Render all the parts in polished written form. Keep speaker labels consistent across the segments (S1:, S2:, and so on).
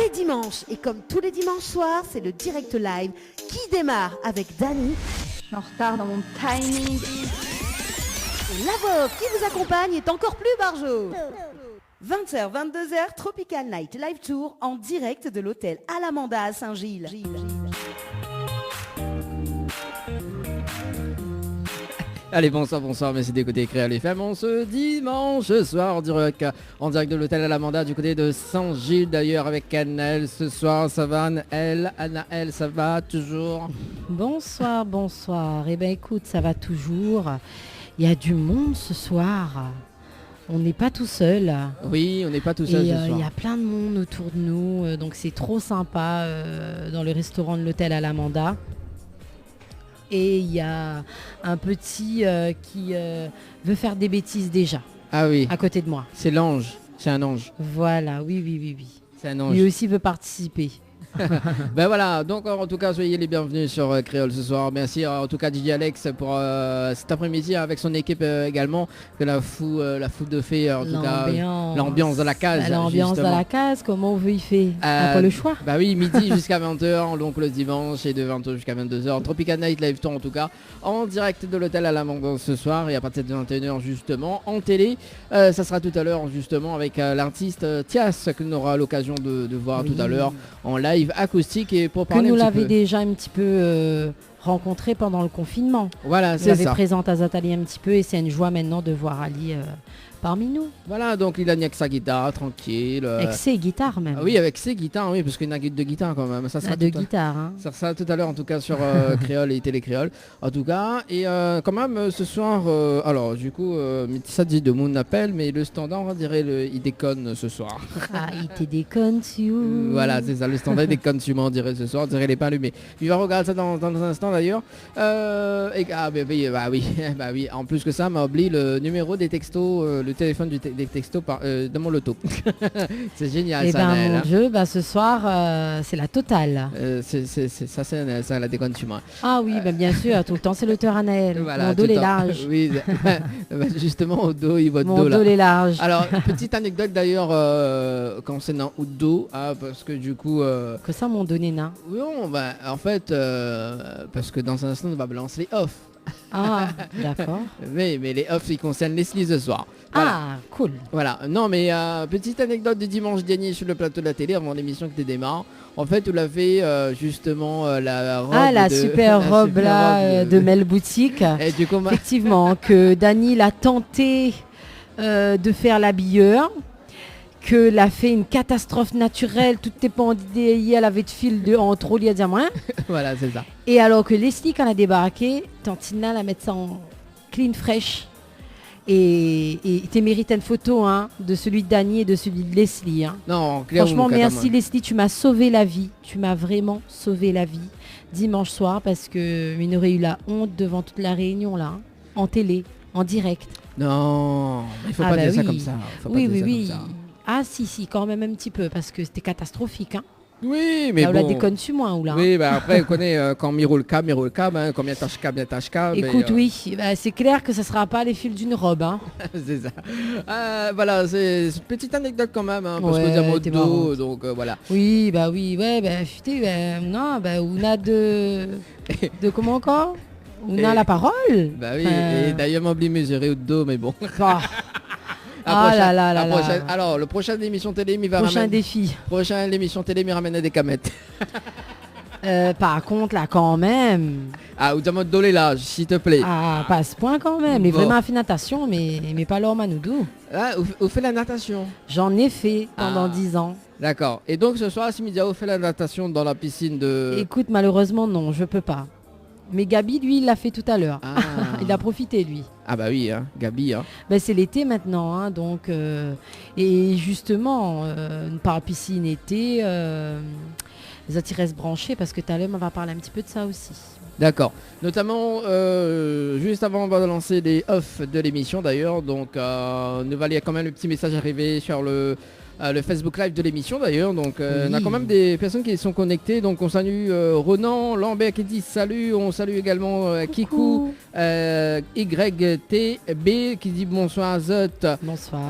S1: C'est dimanche et comme tous les dimanches soirs, c'est le direct live qui démarre avec Dany.
S2: Je suis en retard dans mon timing.
S1: Et la voix off qui vous accompagne est encore plus barjo. 20h, 22h, Tropical Night Live Tour en direct de l'hôtel Alamanda à Saint-Gilles.
S3: Allez, bonsoir, mais c'est des côtés Créole FM. On ce dimanche soir en direct de l'hôtel Alamanda du côté de Saint-Gilles d'ailleurs avec Anaël ce soir. Ça va Anaël, ça va toujours?
S4: Bonsoir. Eh bien écoute, ça va toujours. Il y a du monde ce soir. On n'est pas tout seul.
S3: Oui, on n'est pas tout seul ce soir.
S4: Il y a plein de monde autour de nous, donc c'est trop sympa dans le restaurant de l'hôtel Alamanda. Et il y a un petit qui veut faire des bêtises déjà.
S3: Ah oui.
S4: À côté de moi.
S3: C'est l'ange. C'est un ange.
S4: Voilà, oui.
S3: C'est un ange.
S4: Lui aussi veut participer.
S3: Ben voilà, donc en tout cas soyez les bienvenus sur Créole ce soir. Merci en tout cas DJ Alex pour cet après-midi avec son équipe également, que la foule de fée en tout cas l'ambiance de la case.
S4: L'ambiance de la case, comment on veut y faire? On pas le choix.
S3: Bah oui, midi jusqu'à 20h, donc le dimanche et de 20h jusqu'à 22h. Tropical Night Live Tour en tout cas, en direct de l'hôtel Alamanda ce soir et à partir de 21h justement en télé. Ça sera tout à l'heure justement avec l'artiste Tias que nous aura l'occasion de voir tout à l'heure en live acoustique et pour parler
S4: que nous
S3: un petit
S4: l'avait
S3: peu.
S4: déjà un petit peu rencontré pendant le confinement.
S3: Voilà,
S4: c'est
S3: ça.
S4: Il avait présenté à Zatali un petit peu et c'est une joie maintenant de voir Ali parmi nous.
S3: Voilà, donc il a avec sa guitare tranquille.
S4: Avec ses guitares même.
S3: Ah oui, avec ses guitares, oui, parce qu'il y a deux guitares quand même. Ça sera
S4: deux guitares.
S3: Ça sera tout à l'heure en tout cas sur Créole et Télé Créole. En tout cas, et quand même ce soir, alors du coup, ça dit de mon appel, mais le standard on dirait il déconne ce soir.
S4: Ah, il te déconne tu.
S3: Voilà, c'est ça, le standard déconne tu on dirait ce soir, on dirait les pas allumés. Il va regarder ça dans un instant d'ailleurs. Bah oui, en plus que ça m'a oublié le numéro des textos, le téléphone des textos de mon loto. C'est génial.
S4: Et
S3: ça, Naël,
S4: mon Dieu, ce soir c'est la totale.
S3: C'est la déconne tu moi.
S4: Ah oui, bien sûr, tout le temps c'est l'auteur Anaël.
S3: Voilà,
S4: mon dos est large.
S3: Oui, justement au dos, il va
S4: mon dos est large.
S3: Alors, petite anecdote d'ailleurs concernant au dos, parce que du coup...
S4: Que ça, mon dos n'est nain.
S3: Non, en fait, parce que dans un instant, on va balancer les off.
S4: Ah, d'accord.
S3: Mais les off, ils concernent Leslie ce soir. Voilà.
S4: Ah, cool.
S3: Voilà. Non, mais petite anecdote du dimanche dernier sur le plateau de la télé, avant l'émission qui démarre. En fait, tu l'avais justement la robe.
S4: Ah, super robe là de Mel Boutique.
S3: Et du coup,
S4: effectivement, que Dany l'a tenté de faire l'habilleur. Que l'a fait une catastrophe naturelle, toutes tes pandémies, elle avait de fil en trop, il y a dit moi.
S3: Voilà, c'est ça.
S4: Et alors que Leslie, quand elle a débarqué, Tantina la mettre ça en clean fresh. Et tu mérites une photo de celui de Dany et de celui de Leslie.
S3: Non,
S4: franchement, merci Leslie, tu m'as sauvé la vie. Tu m'as vraiment sauvé la vie dimanche soir parce que il aurait eu la honte devant toute la réunion là, en télé, en direct.
S3: Non, il faut pas dire ça comme ça.
S4: Oui. Ah si, quand même un petit peu, parce que c'était catastrophique.
S3: Oui, mais
S4: là,
S3: bon...
S4: on la déconne sur moi, ou là.
S3: Oui, après, on connaît quand miro le cas, combien tâche cas.
S4: Écoute, oui, c'est clair que ça sera pas les fils d'une robe.
S3: C'est ça. Voilà, c'est une petite anecdote quand même, parce que dire mot dos, donc voilà.
S4: Oui, on a de comment encore on a la parole.
S3: Bah oui, et d'ailleurs, m'a oublié mesurer au dos, mais bon. Alors, le prochain émission télé, il va
S4: prochain défi.
S3: Prochaine émission télé, il ramène des camettes.
S4: Par contre, là, quand même.
S3: Ah, ou demande dolé là, s'il te plaît.
S4: Ah, pas à ce point quand même. Mais vraiment fait natation, mais pas l'homme à nous deux.
S3: Ah, vous faites la natation?
S4: J'en ai fait pendant 10 ans.
S3: D'accord. Et donc, ce soir, Simidia, vous faites la natation dans la piscine de...
S4: Écoute, malheureusement, non, je peux pas. Mais Gabi, lui, il l'a fait tout à l'heure.
S3: Ah.
S4: Il a profité, lui.
S3: Ah bah oui, Gabi.
S4: C'est l'été maintenant, donc... et justement, par piscine été, les attiresses branchées, parce que tout à l'heure, on va parler un petit peu de ça aussi.
S3: D'accord. Notamment, juste avant, on va lancer les off de l'émission, d'ailleurs. Donc, nous va lire quand même le petit message arrivé sur le Facebook Live de l'émission d'ailleurs, donc on a quand même des personnes qui sont connectées, donc on salue Ronan Lambert qui dit salut, on salue également Kikou, YTB qui dit bonsoir Zot.
S4: Bonsoir.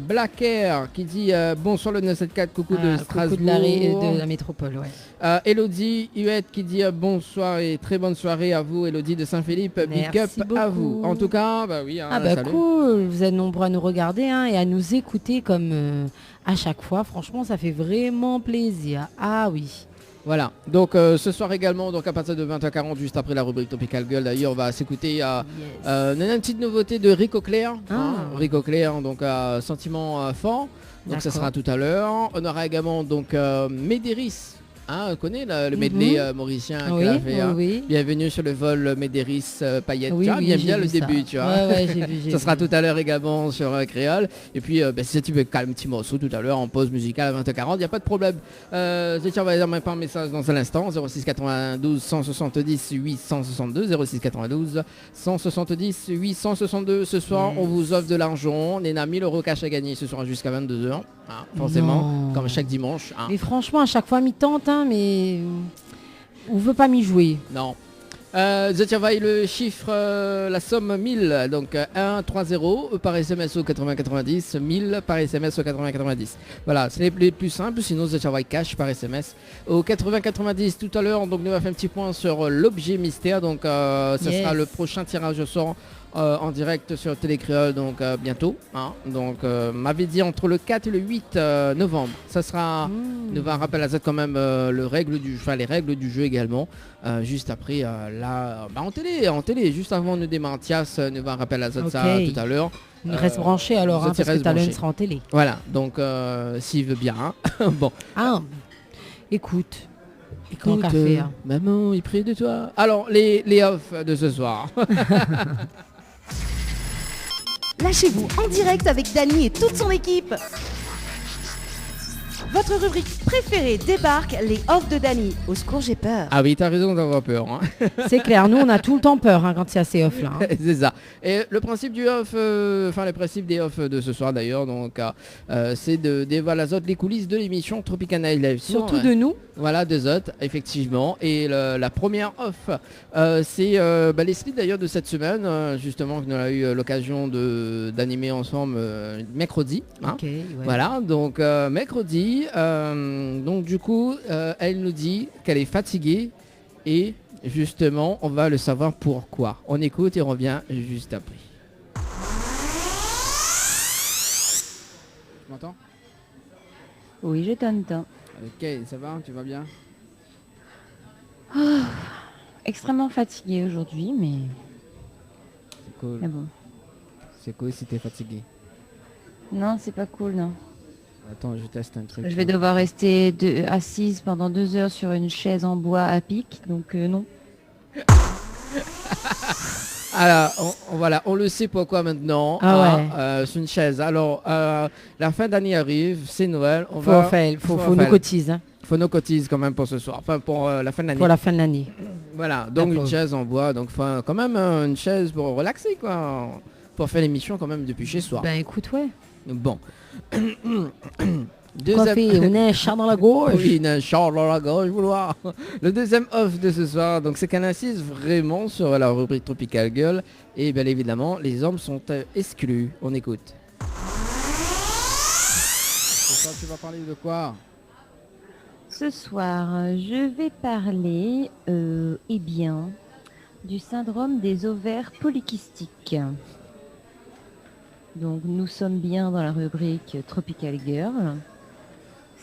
S3: Black Air qui dit bonsoir le 974, coucou de Strasbourg.
S4: Coucou de la métropole, ouais.
S3: Elodie Huette qui dit bonsoir et très bonne soirée à vous. Elodie de Saint-Philippe, big up
S4: beaucoup.
S3: à vous. En tout cas, bah oui. Salut.
S4: Cool, vous êtes nombreux à nous regarder et à nous écouter comme à chaque fois. Franchement, ça fait vraiment plaisir. Ah oui.
S3: Voilà, donc ce soir également, donc à partir de 20h40, juste après la rubrique Tropical Girl, d'ailleurs, on va s'écouter on a une petite nouveauté de Rico Clair. Rico Clair, donc Sentiment fort. Donc ça sera tout à l'heure. On aura également donc Médéris. On connaît le medley mauricien qu'elle a fait.
S4: Oui.
S3: Bienvenue sur le vol Médéris Payette.
S4: Oui,
S3: tu vois, bien le
S4: ça.
S3: début, tu vois.
S4: Ouais, j'ai vu.
S3: Ça sera tout à l'heure également sur Créole. Et puis, si tu veux calmer un petit morceau tout à l'heure en pause musicale à 20h40, il n'y a pas de problème. Je tiens, on va dire par message dans un instant. 06 92 170 862. 06 92 170 862. Ce soir, on vous offre de l'argent. On a 1000 € cash à gagner ce soir jusqu'à 22h. Forcément, comme chaque dimanche.
S4: Mais franchement, à chaque fois, mi-tente, mais on veut pas m'y jouer.
S3: Non. Je travaille le chiffre, la somme 1000, donc 130 par SMS au 8090, 1000 par SMS au 8090. Voilà, c'est les plus simples, sinon je travaille cash par SMS au 8090 tout à l'heure. Donc nous va faire un petit point sur l'objet mystère, donc ce sera le prochain tirage au sort. En direct sur Télécréole, donc bientôt. Donc m'avait dit entre le 4 et le 8 novembre. Ça sera, nous va un rappel à ça quand même les règles du jeu également. Juste après en télé, juste avant de démarrer Mathias, nous va un rappel à ça tout à l'heure.
S4: Il reste branché alors, parce que Talon sera en télé.
S3: Voilà, donc s'il veut bien. Bon.
S4: Écoute,
S3: maman, il prie de toi. Alors, les offs de ce soir.
S1: Lâchez-vous en direct avec Dany et toute son équipe. Votre rubrique préférée débarque, les offs de Dany. Au secours, j'ai peur.
S3: Ah oui, t'as raison d'avoir peur.
S4: C'est clair, nous on a tout le temps peur quand il y a ces offs là.
S3: C'est ça. Et le principe du off, le principe des offs de ce soir d'ailleurs, donc c'est de dévoiler les coulisses de l'émission Tropical Night Live.
S4: Surtout de nous.
S3: Voilà, de Zot, effectivement. Et la première off, c'est les slips d'ailleurs de cette semaine, justement, que nous avons eu l'occasion d'animer ensemble mercredi. Voilà, donc mercredi. Donc du coup, elle nous dit qu'elle est fatiguée et justement, on va le savoir pourquoi. On écoute et on revient juste après. Tu m'entends?
S2: Oui, je t'entends.
S3: Ok, ça va? Tu vas bien?
S2: Extrêmement fatiguée aujourd'hui, mais...
S3: C'est cool.
S2: Mais bon.
S3: C'est cool si t'es fatigué.
S2: Non, c'est pas cool, non.
S3: Attends, je teste un truc.
S2: Je vais devoir rester assise pendant 2 heures sur une chaise en bois à pic, donc non.
S3: Alors, voilà, on le sait pourquoi maintenant. C'est une chaise. Alors, la fin d'année arrive, c'est Noël.
S4: Faut nous cotiser.
S3: Faut nous cotiser quand même pour ce soir. Enfin, pour la fin de l'année.
S4: Pour la fin de l'année.
S3: Voilà, donc une chaise en bois. Donc, quand même une chaise pour relaxer, quoi. Pour faire l'émission quand même depuis chez soi.
S4: Ben écoute, ouais.
S3: Bon.
S4: Coiffé, on a un chat dans la gorge.
S3: Oui, on a un chat dans la gorge, vouloir. Le deuxième off de ce soir, donc c'est qu'elle insiste vraiment sur la rubrique Tropical Girl. Et bien évidemment, les hommes sont exclus. On écoute. Ce soir, tu vas parler de quoi?
S2: Ce soir, je vais parler, du syndrome des ovaires polykystiques. Donc nous sommes bien dans la rubrique Tropical Girl.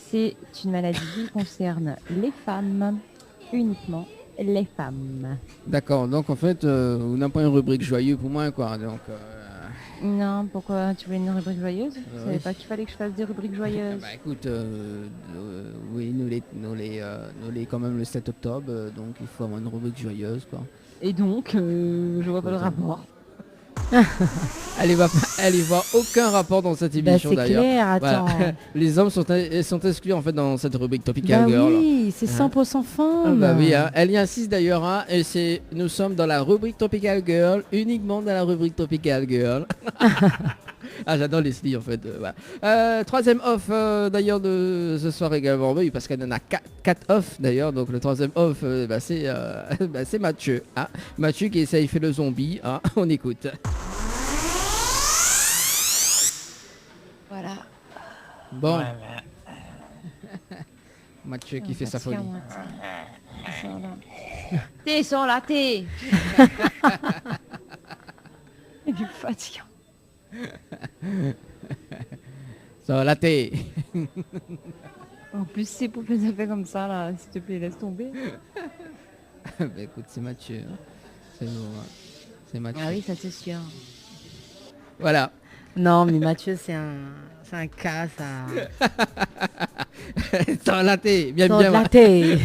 S2: C'est une maladie qui concerne les femmes, uniquement les femmes.
S3: D'accord, donc en fait, vous n'avez pas une rubrique joyeuse pour moi, quoi. Donc,
S2: non, pourquoi tu voulais une rubrique joyeuse? Je savais
S3: oui.
S2: pas qu'il fallait que je fasse des rubriques joyeuses.
S3: Bah écoute, oui, nous les quand même le 7 octobre, donc il faut avoir une rubrique joyeuse, quoi.
S2: Et donc, je vois pas le rapport.
S3: Elle y voit aucun rapport dans cette émission d'ailleurs.
S4: C'est clair, attends.
S3: Voilà. Les hommes sont exclus en fait dans cette rubrique Tropical Girl.
S4: Oui, c'est 100% femmes.
S3: Bah oui, elle y insiste d'ailleurs, et nous sommes dans la rubrique Tropical Girl, uniquement dans la rubrique Tropical Girl. Ah, j'adore Leslie en fait. Voilà. Troisième off d'ailleurs de ce soir également, oui, parce qu'elle en a 4 off d'ailleurs. Donc le troisième off, c'est Mathieu. Hein. Mathieu qui essaye, fait le zombie. Hein. On écoute.
S2: Voilà.
S3: Bon. Mathieu qui fait sa folie.
S2: T'es sans la thé. Il est fatigant.
S3: Ça la thé.
S2: En plus, c'est pour faire ça fait comme ça, là. S'il te plaît, laisse tomber.
S3: Bah écoute, c'est Mathieu. Hein. C'est nous. Hein. C'est Mathieu.
S2: Ah oui, ça c'est sûr.
S3: Voilà.
S4: Non, mais Mathieu, c'est un cas, ça.
S3: Sans la thé. Bien,
S4: Sans
S3: bien.
S4: de la thé.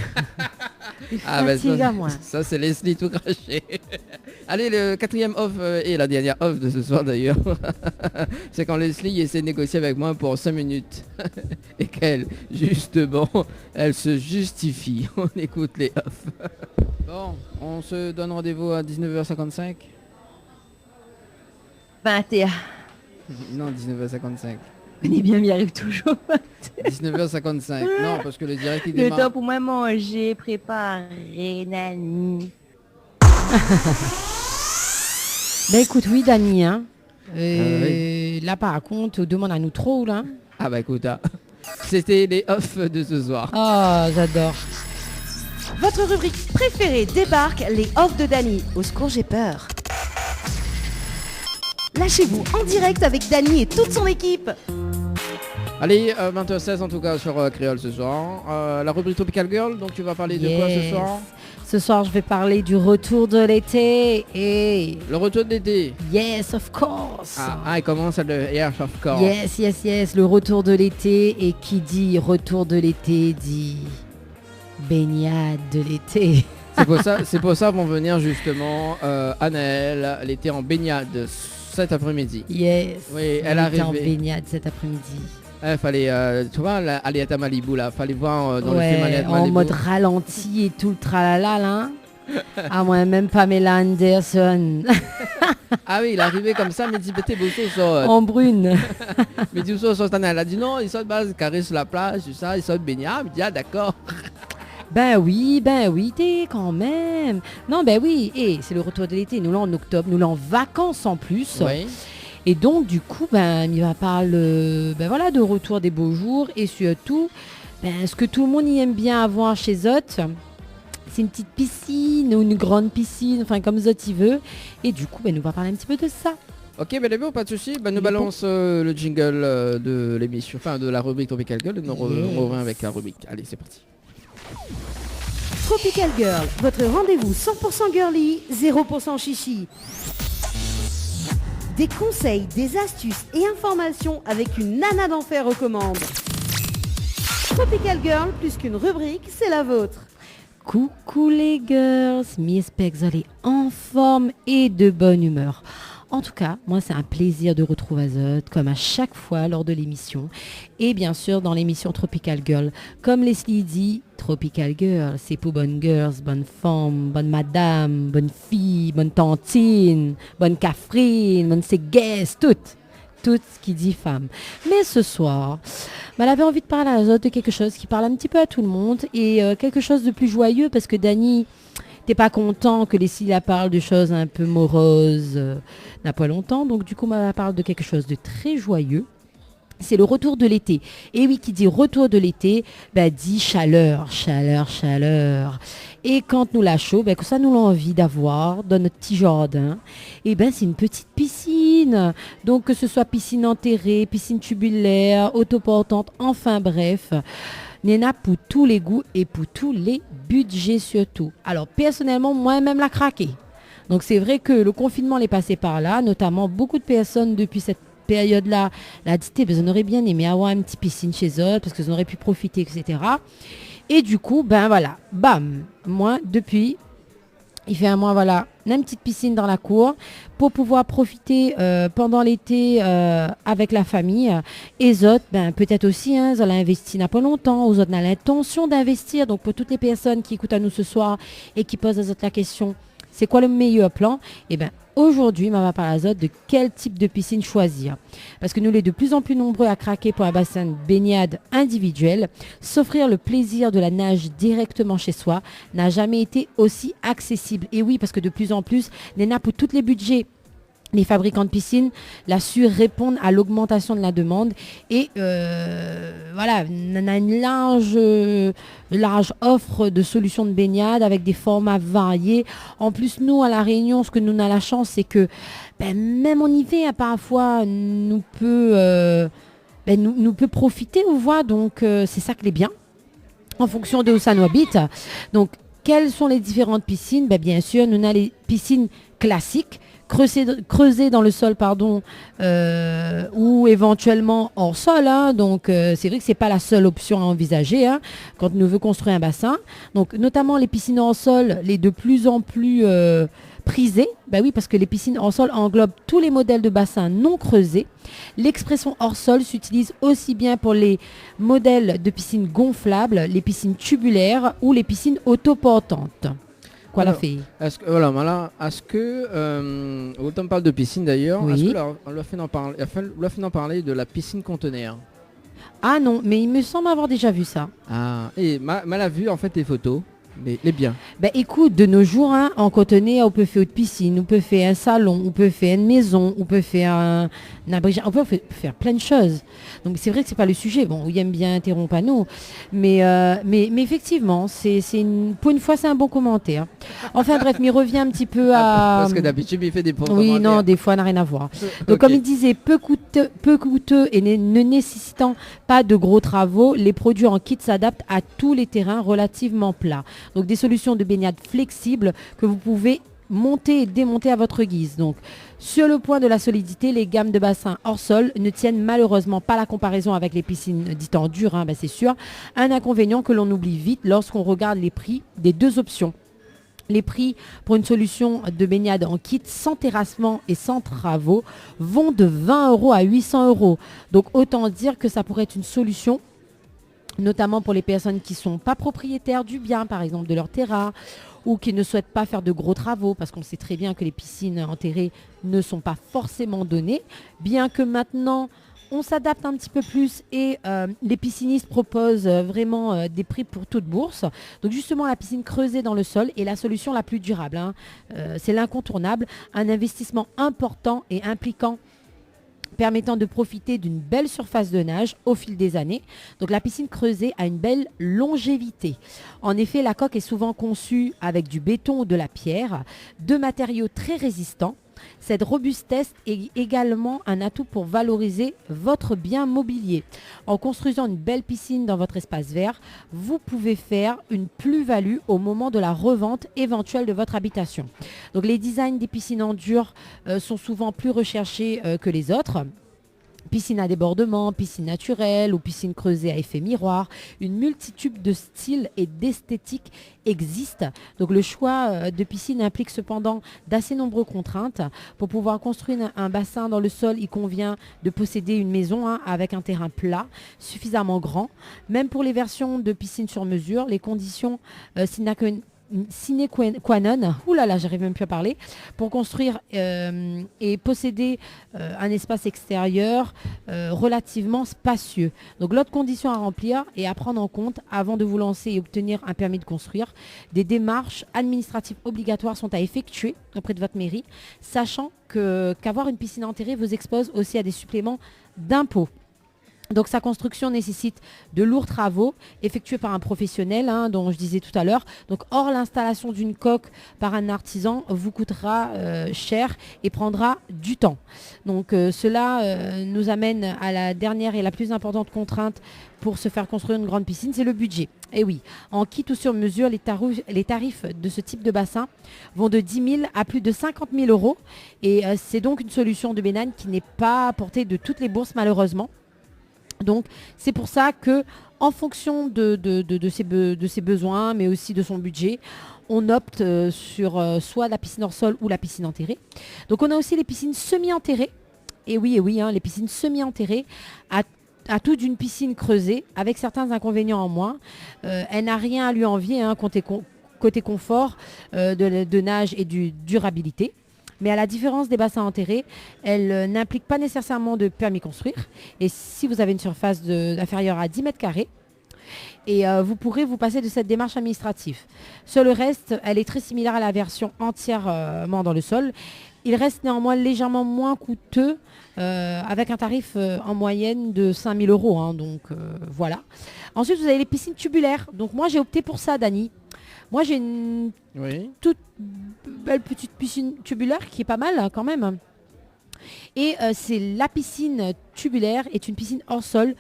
S4: Il
S3: Ah bah
S4: fatigue à moi.
S3: ça c'est Leslie tout craché. Allez, le quatrième off et la dernière off de ce soir d'ailleurs. C'est quand Leslie essaie de négocier avec moi pour 5 minutes. Et qu'elle, justement, elle se justifie. On écoute les offs. Bon, on se donne rendez-vous à 19h55.
S2: 21.
S3: Non, 19h55.
S2: On est bien, m'y arrive toujours.
S3: 19h55. Non, parce que le direct il
S2: Le
S3: démarre.
S2: temps pour moi manger, préparer, nani.
S4: Ben écoute, oui, Dani, hein.
S3: oui.
S4: Là, par contre, demande à nous trop, là.
S3: Ah bah écoute, hein. C'était les offs de ce soir.
S4: Oh, j'adore.
S1: Votre rubrique préférée débarque, les offs de Dany. Au secours, j'ai peur. Lâchez-vous en direct avec Dany et toute son équipe.
S3: Allez, 20h16 en tout cas sur Créole ce soir. La rubrique Tropical Girl, donc tu vas parler de quoi ce soir?
S4: Ce soir, je vais parler du retour de l'été et...
S3: Le retour de l'été.
S4: Yes, of course.
S3: Il commence à le Yes, of course.
S4: Yes, le retour de l'été. Et qui dit retour de l'été dit baignade de l'été.
S3: C'est pour ça vont venir justement Anaël, elle était en baignade cet après-midi.
S4: Yes.
S3: Oui, elle
S4: était
S3: arrivait.
S4: en baignade cet après-midi.
S3: Il fallait, tu vois, aller à Malibu là, fallait voir dans le film aller à
S4: en
S3: Malibu.
S4: mode ralenti et tout le tralala là. Ah moi même Pamela Anderson
S3: Ah oui, il est arrivé comme ça, mais dit t'es beau ça.
S4: en brune.
S3: Mais dit ça, elle a dit non, il sort de base, carré sur la plage, tout ça, il sort de baignade. Il dit ah d'accord.
S4: Ben oui, t'es quand même. Non, ben oui, et c'est le retour de l'été. Nous là en octobre, nous là en vacances en plus.
S3: Oui.
S4: Et donc du coup, ben il va parler, ben voilà, de retour des beaux jours et surtout, ben ce que tout le monde y aime bien avoir chez Zot, c'est une petite piscine ou une grande piscine, enfin comme Zot y veut. Et du coup, ben nous va parler un petit peu de ça.
S3: Ok, ben bon, pas de soucis. Ben, nous balance le jingle de l'émission, enfin de la rubrique Tropical Girl. Nous revenons avec la rubrique. Allez, c'est parti.
S1: Tropical Girl, votre rendez-vous 100% girly, 0% chichi. Des conseils, des astuces et informations avec une nana d'enfer aux commandes. Tropical Girl, plus qu'une rubrique, c'est la vôtre.
S4: Coucou les girls, j'espère que vous allez en forme et de bonne humeur. En tout cas, moi c'est un plaisir de retrouver Zot, comme à chaque fois lors de l'émission. Et bien sûr dans l'émission Tropical Girl. Comme Leslie dit, Tropical Girl, c'est pour bonnes girls, bonnes femmes, bonnes madame, bonnes filles, bonnes tantines, bonnes cafrines, bonnes séguesses, toutes. Tout ce qui dit femme. Mais ce soir, elle avait envie de parler à Zot de quelque chose qui parle un petit peu à tout le monde et quelque chose de plus joyeux parce que Dany, t'es pas content que Leslie la parle de choses un peu moroses, n'a pas longtemps. Donc du coup, elle parle de quelque chose de très joyeux. C'est le retour de l'été. Et oui, qui dit retour de l'été, dit chaleur, chaleur, chaleur. Et quand nous la chaud, que ça nous l'a envie d'avoir dans notre petit jardin, et c'est une petite piscine. Donc que ce soit piscine enterrée, piscine tubulaire, autoportante, enfin bref. Nena pour tous les goûts et pour tous les budgets surtout. Alors personnellement, moi-même la craqué. Donc c'est vrai que le confinement l'est passé par là, notamment beaucoup de personnes depuis cette période-là, la dit, on aurait bien aimé avoir une petite piscine chez eux parce qu'ils auraient pu profiter, etc. Et du coup, voilà, bam, moi, depuis, il fait un mois, voilà, une petite piscine dans la cour pour pouvoir profiter pendant l'été avec la famille. Et les autres, peut-être aussi, ils ont investi il n'y a pas longtemps, aux autres, on a l'intention d'investir. Donc pour toutes les personnes qui écoutent à nous ce soir et qui posent à eux la question, C'est quoi le meilleur plan? Eh bien, aujourd'hui, on va parler de quel type de piscine choisir. Parce que nous, les de plus en plus nombreux à craquer pour un bassin de baignade individuel, s'offrir le plaisir de la nage directement chez soi n'a jamais été aussi accessible. Et oui, parce que de plus en plus, Néna, pour tous les budgets, les fabricants de piscines là su répondre à l'augmentation de la demande et voilà, on a une large offre de solutions de baignade avec des formats variés. En plus, nous à La Réunion, ce que nous on a la chance, c'est que même en hiver, parfois nous peut profiter, on voit. Donc c'est ça qui est bien en fonction de où ça nous habite. Donc quelles sont les différentes piscines? Bien sûr, nous avons les piscines classiques creusé dans le sol, ou éventuellement hors sol. Donc, c'est vrai que c'est pas la seule option à envisager quand on veut construire un bassin. Donc, notamment les piscines hors sol, les de plus en plus prisées. Oui, parce que les piscines hors sol englobent tous les modèles de bassins non creusés. L'expression hors sol s'utilise aussi bien pour les modèles de piscines gonflables, les piscines tubulaires ou les piscines autoportantes. Quoi la fille?
S3: Est-ce que autant on parle de piscine d'ailleurs,
S4: oui.
S3: Est-ce que on lui a fait d'en parler de la piscine conteneur?
S4: Ah non, mais il me semble avoir déjà vu ça.
S3: Ah, et mal a vu en fait les photos, mais les bien.
S4: Écoute, de nos jours, en conteneur, on peut faire une piscine, on peut faire un salon, on peut faire une maison, on peut faire un abrégé, on peut faire plein de choses. Donc c'est vrai que c'est pas le sujet. Bon, il aime bien interrompre à nous, mais effectivement, pour une fois, c'est un bon commentaire. Enfin bref, mais il revient un petit peu à.
S3: Parce que d'habitude, il fait des bons
S4: Oui,
S3: commentaires.
S4: non, des fois, n'a rien à voir. Donc
S3: Okay.
S4: comme il disait, peu coûteux et ne nécessitant pas de gros travaux, les produits en kit s'adaptent à tous les terrains relativement plats. Donc des solutions de baignade flexibles que vous pouvez monter et démonter à votre guise. Donc sur le point de la solidité, les gammes de bassins hors sol ne tiennent malheureusement pas la comparaison avec les piscines dites en dur, c'est sûr. Un inconvénient que l'on oublie vite lorsqu'on regarde les prix des deux options. Les prix pour une solution de baignade en kit sans terrassement et sans travaux vont de 20 € à 800 €. Donc autant dire que ça pourrait être une solution, notamment pour les personnes qui ne sont pas propriétaires du bien, par exemple de leur terrain, ou qui ne souhaitent pas faire de gros travaux, parce qu'on sait très bien que les piscines enterrées ne sont pas forcément données, bien que maintenant on s'adapte un petit peu plus et les piscinistes proposent vraiment des prix pour toute bourse. Donc justement, la piscine creusée dans le sol est la solution la plus durable. C'est l'incontournable, un investissement important et impliquant, permettant de profiter d'une belle surface de nage au fil des années. Donc la piscine creusée a une belle longévité. En effet, la coque est souvent conçue avec du béton ou de la pierre, deux matériaux très résistants. Cette robustesse est également un atout pour valoriser votre bien mobilier. En construisant une belle piscine dans votre espace vert, vous pouvez faire une plus-value au moment de la revente éventuelle de votre habitation. Donc les designs des piscines en dur sont souvent plus recherchés que les autres. Piscine à débordement, piscine naturelle ou piscine creusée à effet miroir. Une multitude de styles et d'esthétiques existe. Donc le choix de piscine implique cependant d'assez nombreuses contraintes. Pour pouvoir construire un bassin dans le sol, il convient de posséder une maison avec un terrain plat, suffisamment grand. Même pour les versions de piscine sur mesure, les conditions sine qua non, oulala, j'arrive même plus à parler, pour construire et posséder un espace extérieur relativement spacieux. Donc l'autre condition à remplir et à prendre en compte avant de vous lancer et obtenir un permis de construire, des démarches administratives obligatoires sont à effectuer auprès de votre mairie, sachant qu'avoir une piscine enterrée vous expose aussi à des suppléments d'impôts. Donc sa construction nécessite de lourds travaux effectués par un professionnel, dont je disais tout à l'heure. Donc or l'installation d'une coque par un artisan vous coûtera cher et prendra du temps. Donc cela nous amène à la dernière et la plus importante contrainte pour se faire construire une grande piscine, c'est le budget. Et oui, en kit ou sur mesure, les tarifs de ce type de bassin vont de 10 000 à plus de 50 000 €. Et c'est donc une solution de baignade qui n'est pas à portée de toutes les bourses malheureusement. Donc c'est pour ça que, en fonction de ses besoins, mais aussi de son budget, on opte sur soit la piscine hors sol ou la piscine enterrée. Donc on a aussi les piscines semi-enterrées. Et oui, les piscines semi-enterrées à tout d'une piscine creusée, avec certains inconvénients en moins. Elle n'a rien à lui envier côté confort, de nage et durabilité. Mais à la différence des bassins enterrés, elle n'implique pas nécessairement de permis construire. Et si vous avez une surface inférieure à 10 mètres carrés, et vous pourrez vous passer de cette démarche administrative. Sur le reste, elle est très similaire à la version entièrement dans le sol. Il reste néanmoins légèrement moins coûteux avec un tarif en moyenne de 5 000 euros. Hein, donc voilà. Ensuite, vous avez les piscines tubulaires. Donc moi, j'ai opté pour ça, Dani. Moi, j'ai une toute belle petite piscine tubulaire qui est pas mal quand même. Et c'est la piscine tubulaire est une piscine hors sol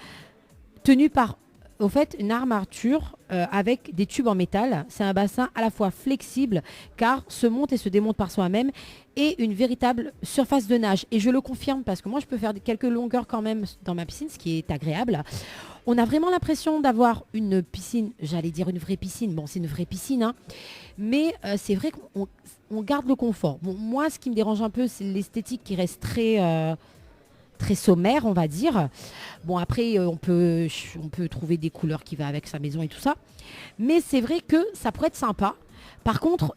S4: tenue par au fait une armature avec des tubes en métal. C'est un bassin à la fois flexible car se monte et se démonte par soi-même et une véritable surface de nage. Et je le confirme parce que moi je peux faire quelques longueurs quand même dans ma piscine, ce qui est agréable. On a vraiment l'impression d'avoir une piscine, j'allais dire une vraie piscine. Bon, c'est une vraie piscine, hein, mais c'est vrai qu'on garde le confort. Bon, moi, ce qui me dérange un peu, c'est l'esthétique qui reste très sommaire, on va dire. Bon, après, on peut trouver des couleurs qui vont avec sa maison et tout ça. Mais c'est vrai que ça pourrait être sympa. Par contre,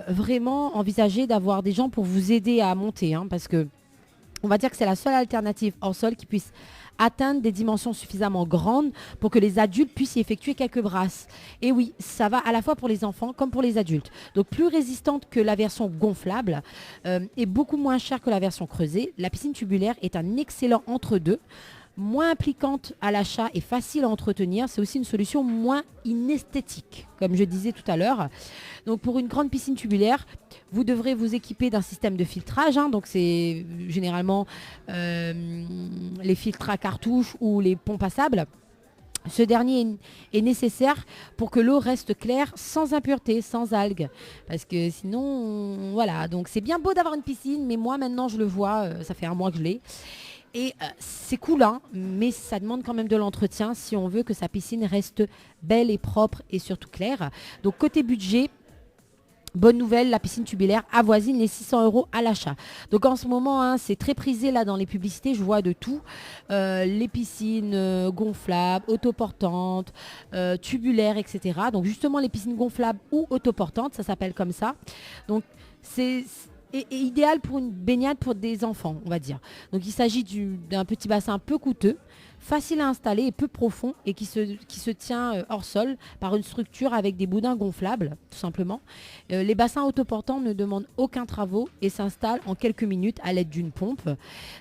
S4: vraiment envisager d'avoir des gens pour vous aider à monter, hein, parce que on va dire que c'est la seule alternative hors sol qui puisse atteindre des dimensions suffisamment grandes pour que les adultes puissent y effectuer quelques brasses. Et oui, ça va à la fois pour les enfants comme pour les adultes. Donc plus résistante que la version gonflable et beaucoup moins chère que la version creusée, la piscine tubulaire est un excellent entre-deux. Moins impliquante à l'achat et facile à entretenir, c'est aussi une solution moins inesthétique, comme je disais tout à l'heure. Donc pour une grande piscine tubulaire, vous devrez vous équiper d'un système de filtrage. Hein, donc c'est généralement les filtres à cartouche ou les pompes à sable. Ce dernier est nécessaire pour que l'eau reste claire, sans impureté, sans algues. Parce que sinon, voilà. Donc c'est bien beau d'avoir une piscine, mais moi maintenant je le vois, ça fait un mois que je l'ai. Et c'est cool, hein, mais ça demande quand même de l'entretien si on veut que sa piscine reste belle et propre et surtout claire. Donc côté budget, bonne nouvelle, la piscine tubulaire avoisine les 600 euros à l'achat. Donc en ce moment, hein, c'est très prisé là dans les publicités, je vois de tout. Les piscines gonflables, autoportantes, tubulaires, etc. Donc justement les piscines gonflables ou autoportantes, ça s'appelle comme ça. Donc c'est idéal pour une baignade pour des enfants, on va dire. Donc il s'agit d'un petit bassin peu coûteux, facile à installer et peu profond et qui se tient hors sol par une structure avec des boudins gonflables, tout simplement. Les bassins autoportants ne demandent aucun travaux et s'installent en quelques minutes à l'aide d'une pompe.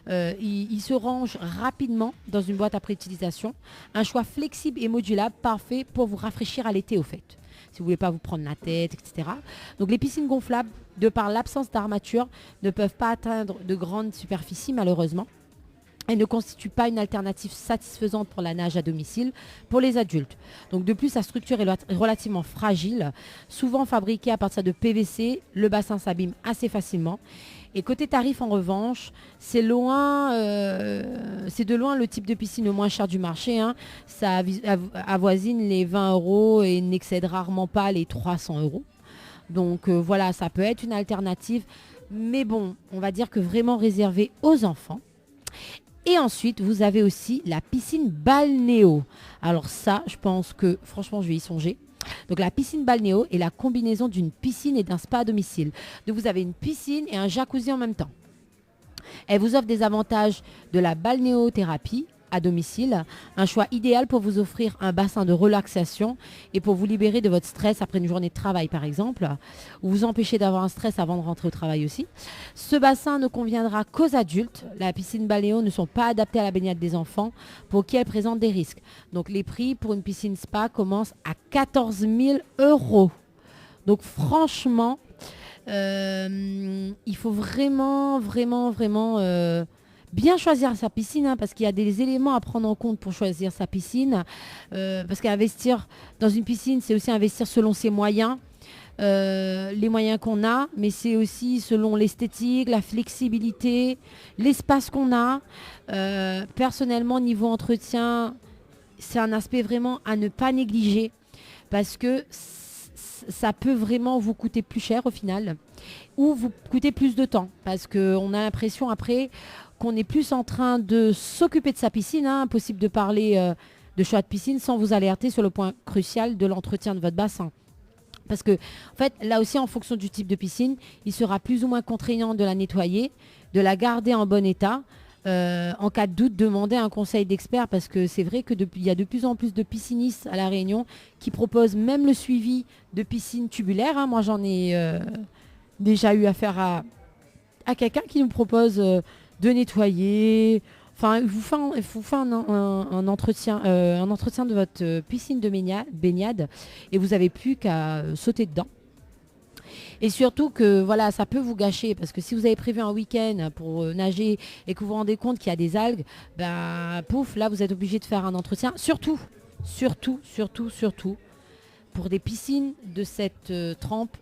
S4: Ils se rangent rapidement dans une boîte après utilisation. Un choix flexible et modulable, parfait pour vous rafraîchir à l'été au fait. Si vous ne voulez pas vous prendre la tête, etc. Donc les piscines gonflables, de par l'absence d'armature, ne peuvent pas atteindre de grandes superficies malheureusement. Elles ne constituent pas une alternative satisfaisante pour la nage à domicile pour les adultes. Donc de plus, sa structure est relativement fragile. Souvent fabriquée à partir de PVC, le bassin s'abîme assez facilement. Et côté tarif, en revanche, c'est de loin le type de piscine le moins cher du marché. Hein. Ça avoisine les 20 euros et n'excède rarement pas les 300 euros. Donc voilà, ça peut être une alternative. Mais bon, on va dire que vraiment réservée aux enfants. Et ensuite, vous avez aussi la piscine balnéo. Alors ça, je pense que franchement, je vais y songer. Donc la piscine balnéo est la combinaison d'une piscine et d'un spa à domicile. Donc vous avez une piscine et un jacuzzi en même temps. Elle vous offre des avantages de la balnéothérapie à domicile, un choix idéal pour vous offrir un bassin de relaxation et pour vous libérer de votre stress après une journée de travail par exemple, ou vous empêcher d'avoir un stress avant de rentrer au travail aussi. Ce bassin ne conviendra qu'aux adultes. La piscine balnéo ne sont pas adaptées à la baignade des enfants pour qui elles présentent des risques. Donc les prix pour une piscine spa commencent à 14 000 euros. Donc franchement, il faut vraiment bien choisir sa piscine, hein, parce qu'il y a des éléments à prendre en compte pour choisir sa piscine. Parce qu'investir dans une piscine, c'est aussi investir selon ses moyens, les moyens qu'on a, mais c'est aussi selon l'esthétique, la flexibilité, l'espace qu'on a. Personnellement, niveau entretien, c'est un aspect vraiment à ne pas négliger parce que ça peut vraiment vous coûter plus cher au final ou vous coûter plus de temps parce qu'on a l'impression après qu'on est plus en train de s'occuper de sa piscine. Hein, impossible de parler de choix de piscine sans vous alerter sur le point crucial de l'entretien de votre bassin. Parce que, en fait, là aussi, en fonction du type de piscine, il sera plus ou moins contraignant de la nettoyer, de la garder en bon état. En cas de doute, demander un conseil d'expert parce que c'est vrai qu'il y a de plus en plus de piscinistes à La Réunion qui proposent même le suivi de piscine tubulaire. Hein. Moi, j'en ai déjà eu affaire à quelqu'un qui nous propose de nettoyer. Enfin, il vous fait un entretien de votre piscine de baignade et vous n'avez plus qu'à sauter dedans. Et surtout que voilà, ça peut vous gâcher parce que si vous avez prévu un week-end pour nager et que vous vous rendez compte qu'il y a des algues, ben pouf, là vous êtes obligé de faire un entretien. Surtout, pour des piscines de cette trempe,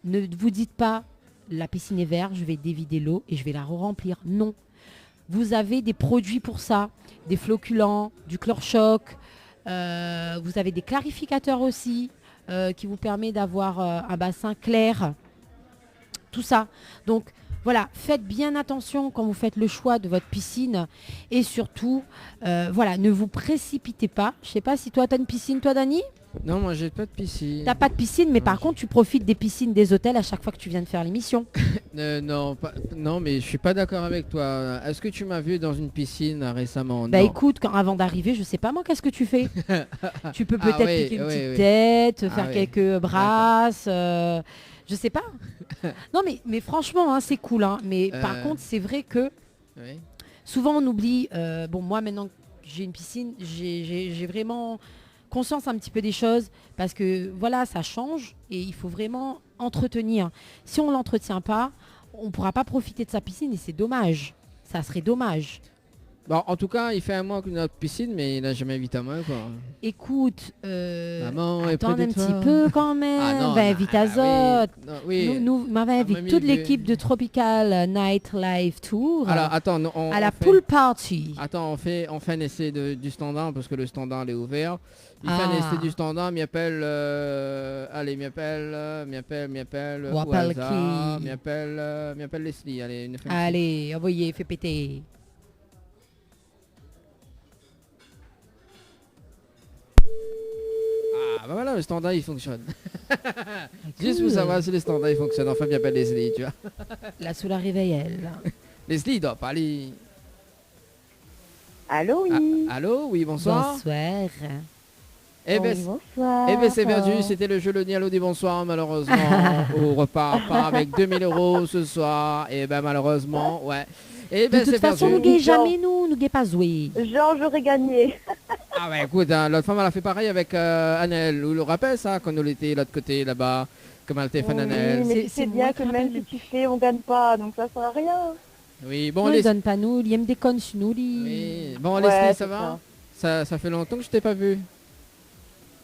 S4: ne vous dites pas la piscine est verte, je vais dévider l'eau et je vais la remplir. Non. Vous avez des produits pour ça, des flocculants, du chlore-choc, vous avez des clarificateurs aussi. Qui vous permet d'avoir un bassin clair, tout ça. Donc voilà, faites bien attention quand vous faites le choix de votre piscine et surtout, voilà, ne vous précipitez pas. Je sais pas si toi tu as une piscine, toi Dani?
S3: Non, moi j'ai pas de piscine.
S4: T'as pas de piscine, mais par contre tu profites des piscines des hôtels à chaque fois que tu viens de faire l'émission.
S3: Non, mais je suis pas d'accord avec toi. Est-ce que tu m'as vu dans une piscine récemment?
S4: Bah
S3: Non.
S4: écoute, avant d'arriver, je sais pas moi, qu'est-ce que tu fais? Tu peux
S3: Ah
S4: peut-être
S3: oui,
S4: piquer une
S3: oui,
S4: petite
S3: oui.
S4: tête,
S3: Ah
S4: faire
S3: oui.
S4: quelques brasses, je sais pas. Non mais franchement, hein, c'est cool. Hein. Mais par contre, c'est vrai que
S3: Oui.
S4: souvent on oublie. Bon, moi maintenant que j'ai une piscine, j'ai vraiment conscience un petit peu des choses parce que voilà, ça change et il faut vraiment entretenir. Si on l'entretient pas, on ne pourra pas profiter de sa piscine et c'est dommage. Ça serait dommage.
S3: Bon, en tout cas, il fait un mois que notre piscine, mais il n'a jamais invité à moi, quoi.
S4: Écoute,
S3: Maman est
S4: attends
S3: près de
S4: un
S3: toi.
S4: petit peu quand même.
S3: Ah non,
S4: Va
S3: non,
S4: invite
S3: ah
S4: Azote.
S3: oui, non, oui.
S4: Nous m'avait invité
S3: mamie,
S4: toute
S3: il
S4: l'équipe
S3: veut-
S4: de Tropical Night Live Tour
S3: Alors, attends, non,
S4: à la
S3: on fait-
S4: pool party.
S3: Attends, on fait un essai du standard parce que le standard il est ouvert. Il fait
S4: Ah.
S3: un essai du standard, m'y appelle, allez, m'y appelle,
S4: On
S3: au
S4: appelle
S3: hasard,
S4: qui?
S3: m'y appelle Leslie, allez, une femme.
S4: Allez, envoyez, fais péter.
S3: Ah, bah voilà, le standard il fonctionne. Juste
S4: Cool.
S3: pour savoir si le standard il fonctionne. Enfin, m'y appelle Leslie, tu vois.
S4: La sous la réveille, elle.
S3: Leslie, il doit pas aller.
S5: Allô,
S3: Ah,
S5: oui.
S3: allô, oui, bonsoir.
S4: Bonsoir.
S3: Eh ben,
S5: Oui, bonsoir.
S3: Eh ben c'est perdu, c'était le jeu Le Nialo des bonsoirs malheureusement. On repart pas avec 2000 € ce soir. Et ben malheureusement, ouais. Et
S4: De
S3: ben
S4: toute
S3: c'est
S4: façon,
S3: perdu.
S4: nous gagnons jamais, nous gagnons pas jouer.
S5: Genre, j'aurais gagné.
S3: Ah ouais écoute, hein, l'autre femme elle a fait pareil avec Annelle. Vous le rappelez ça quand on était de l'autre côté là-bas, comme elle téléphone
S5: Oui,
S3: Annelle.
S5: mais
S4: C'est-
S5: tu
S4: c'est
S5: sais
S4: moi
S5: bien
S4: qui
S5: que même
S4: rappelle.
S5: si tu fais, on gagne pas, donc ça sert à rien.
S3: Oui, bon
S4: Bon,
S3: les...
S4: ils donnent pas nous, ils aiment des connes sur nous.
S3: Oui. Bon
S5: Ouais,
S3: Leslie, ça
S5: c'est
S3: va ça fait longtemps que je t'ai pas vu.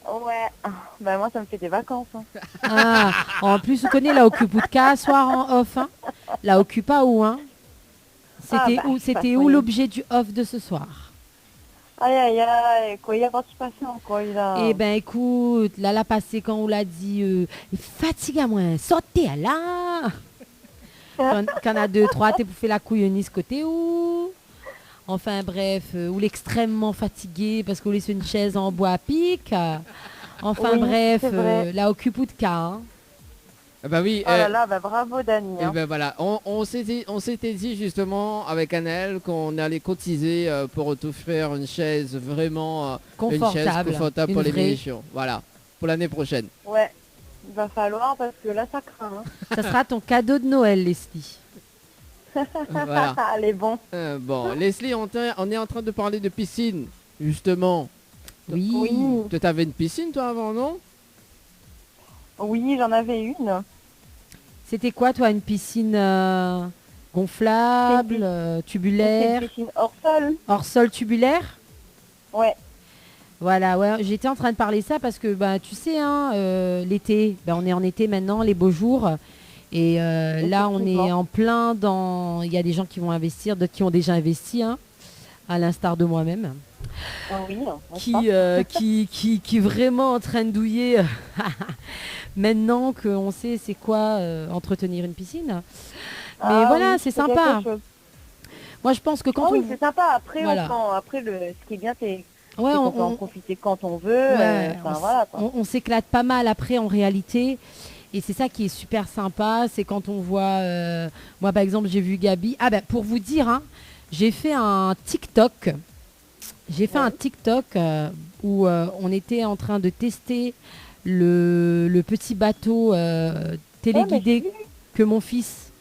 S5: Ouais. Ah, bah moi, ça me fait des vacances. Hein.
S4: Ah, en plus, vous connaissez la Occupoutka, soir en off. Hein. La Occupa où, hein? C'était
S5: Ah, bah,
S4: où,
S5: de toute
S4: c'était
S5: façon,
S4: où
S5: il-
S4: l'objet du off de ce soir?
S5: Aïe, aïe, aïe. Quoi, il a participation, quoi, il a...
S4: Eh ben écoute, là, la passé quand on l'a dit, fatigue à moi, sortez à là. Quand a deux, trois, t'es pour faire la couillonise côté où? Enfin bref, ou l'extrêmement fatigué parce qu'on est sur une chaise en bois à pic. Enfin
S5: Oui,
S4: bref,
S5: c'est vrai.
S4: la Occupoutka. Hein.
S3: Ah bah oui.
S5: Oh là là, bah bravo, Dani.
S3: Et
S5: Hein.
S3: ben voilà, on s'était dit justement avec Annelle qu'on allait cotiser pour te faire une chaise vraiment une chaise
S4: Confortable.
S3: confortable
S4: Une
S3: pour
S4: vraie.
S3: l'émission. Voilà, pour l'année prochaine.
S5: Ouais. Il va falloir, parce que là, ça craint. Hein.
S4: Ça sera ton cadeau de Noël, Leslie.
S3: Voilà.
S5: Allez, bon.
S3: Bon, Leslie, on est en train de parler de piscine, justement.
S4: Oui.
S5: Oui.
S3: Tu avais une piscine toi avant, non?
S5: Oui, j'en avais une.
S4: C'était quoi, toi, une piscine gonflable,
S5: C'était
S4: tubulaire,
S5: une piscine hors sol.
S4: hors sol tubulaire?
S5: Ouais.
S4: Voilà, ouais, j'étais en train de parler ça parce que bah tu sais hein, l'été, bah, on est en été maintenant, les beaux jours. Et là on est
S5: Effectivement.
S4: en plein dans. Il y a des gens qui vont investir, d'autres qui ont déjà investi, hein, à l'instar de moi-même,
S5: Oui.
S4: qui est vraiment en train de douiller maintenant qu'on sait c'est quoi entretenir une piscine. Mais voilà, c'est sympa. Moi je pense que quand
S5: Ah oui,
S4: on.
S5: c'est sympa. Après,
S4: Voilà.
S5: ce qui est bien, c'est
S4: Ouais,
S5: Et qu'on peut en profiter quand on veut.
S4: Ouais,
S5: Voilà, quoi.
S4: on s'éclate pas mal après en réalité. Et c'est ça qui est super sympa, c'est quand on voit... moi par exemple j'ai vu Gabi. Ah ben pour vous dire, hein, j'ai fait un TikTok. J'ai fait un TikTok où on était en train de tester le petit bateau téléguidé que mon fils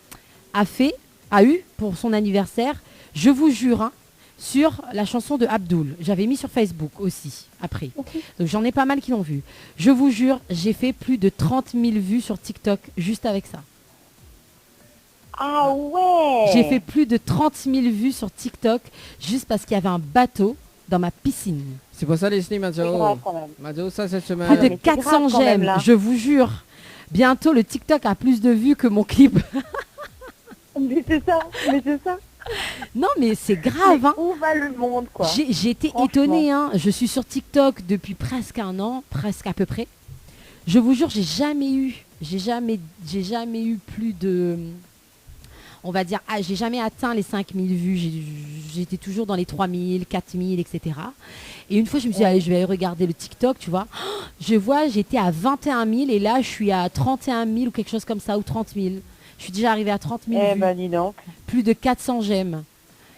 S4: a eu pour son anniversaire. Je vous jure, hein, sur la chanson de Abdul. J'avais mis sur Facebook aussi, après. Donc j'en ai pas mal qui l'ont vu. Je vous jure, j'ai fait plus de 30 000 vues sur TikTok juste avec ça.
S5: Ah ouais.
S4: J'ai fait plus de 30 000 vues sur TikTok juste parce qu'il y avait un bateau dans ma piscine.
S3: C'est pour ça Leslie
S5: C'est
S3: Mazo.
S5: grave quand même.
S3: Mazo, ça cette semaine.
S4: Plus de
S5: mais c'est
S4: 400
S5: grave quand même,
S4: j'aime,
S5: là.
S4: je vous jure. Bientôt, le TikTok a plus de vues que mon clip.
S5: Mais c'est ça, mais c'est ça.
S4: Non, mais c'est grave, hein.
S5: Où va le monde, quoi?
S4: J'ai été
S5: Franchement.
S4: étonnée, hein. Je suis sur TikTok depuis presque un an, presque à peu près. Je vous jure, j'ai jamais eu plus de, on va dire, j'ai jamais atteint les 5000 vues. J'étais toujours dans les 3000, 4000, etc. Et une fois, je me suis dit, allez, je vais aller regarder le TikTok, tu vois. Je vois, j'étais à 21 000 et là, je suis à 31 000 ou quelque chose comme ça, ou 30 000. Je suis déjà arrivée à 30 000
S5: Eh
S4: vues.
S5: ben, dis donc.
S4: Plus de 400 j'aime.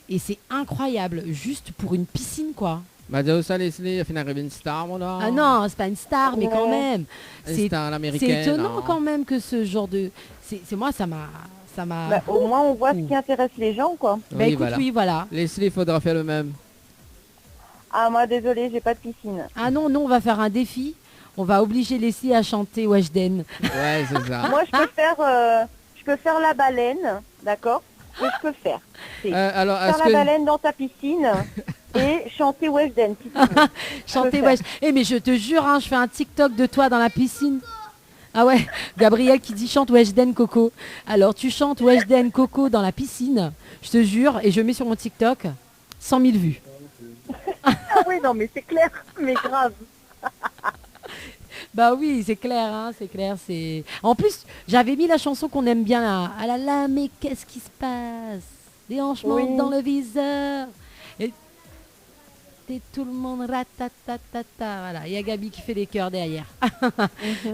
S4: Et c'est incroyable, juste pour une piscine, quoi.
S3: Mazo, ça Leslie, a fait arriver une star, mon là.
S4: Ah non, c'est pas une star, mais quand même.
S3: Une
S4: C'est
S3: star américaine.
S4: étonnant
S3: hein.
S4: quand même que ce genre de... C'est moi, ça m'a...
S5: Bah, au moins, on voit ce qui intéresse les gens, quoi.
S4: Bah
S3: Oui,
S4: écoute,
S3: voilà.
S4: oui, voilà.
S3: Leslie, il faudra faire le même.
S5: Ah, moi, désolée, j'ai pas de piscine.
S4: Ah non, on va faire un défi. On va obliger Leslie à chanter Weshden.
S3: Ouais, c'est ça.
S5: Moi, je peux faire la baleine, d'accord? Ce que je peux faire, c'est
S3: Alors,
S5: faire
S3: est-ce
S5: la
S3: que...
S5: baleine dans ta piscine et chanter Weshden, si tu veux.
S4: Chanter
S5: faire.
S4: Wesh. Eh mais je te jure, hein, je fais un TikTok de toi dans la piscine. Ah ouais, Gabriel qui dit chante Weshden Coco. Alors tu chantes Weshden Coco dans la piscine, je te jure, et je mets sur mon TikTok 100 000 vues.
S5: Ah oui, non, mais c'est clair, mais grave.
S4: Bah oui, c'est clair, hein, c'est clair. En plus, j'avais mis la chanson qu'on aime bien là. Ah là là, mais qu'est-ce qui se passe? Des hanches
S5: Oui.
S4: dans le viseur. Et tout le monde ratatatata. Voilà, il y a Gabi qui fait les cœurs derrière.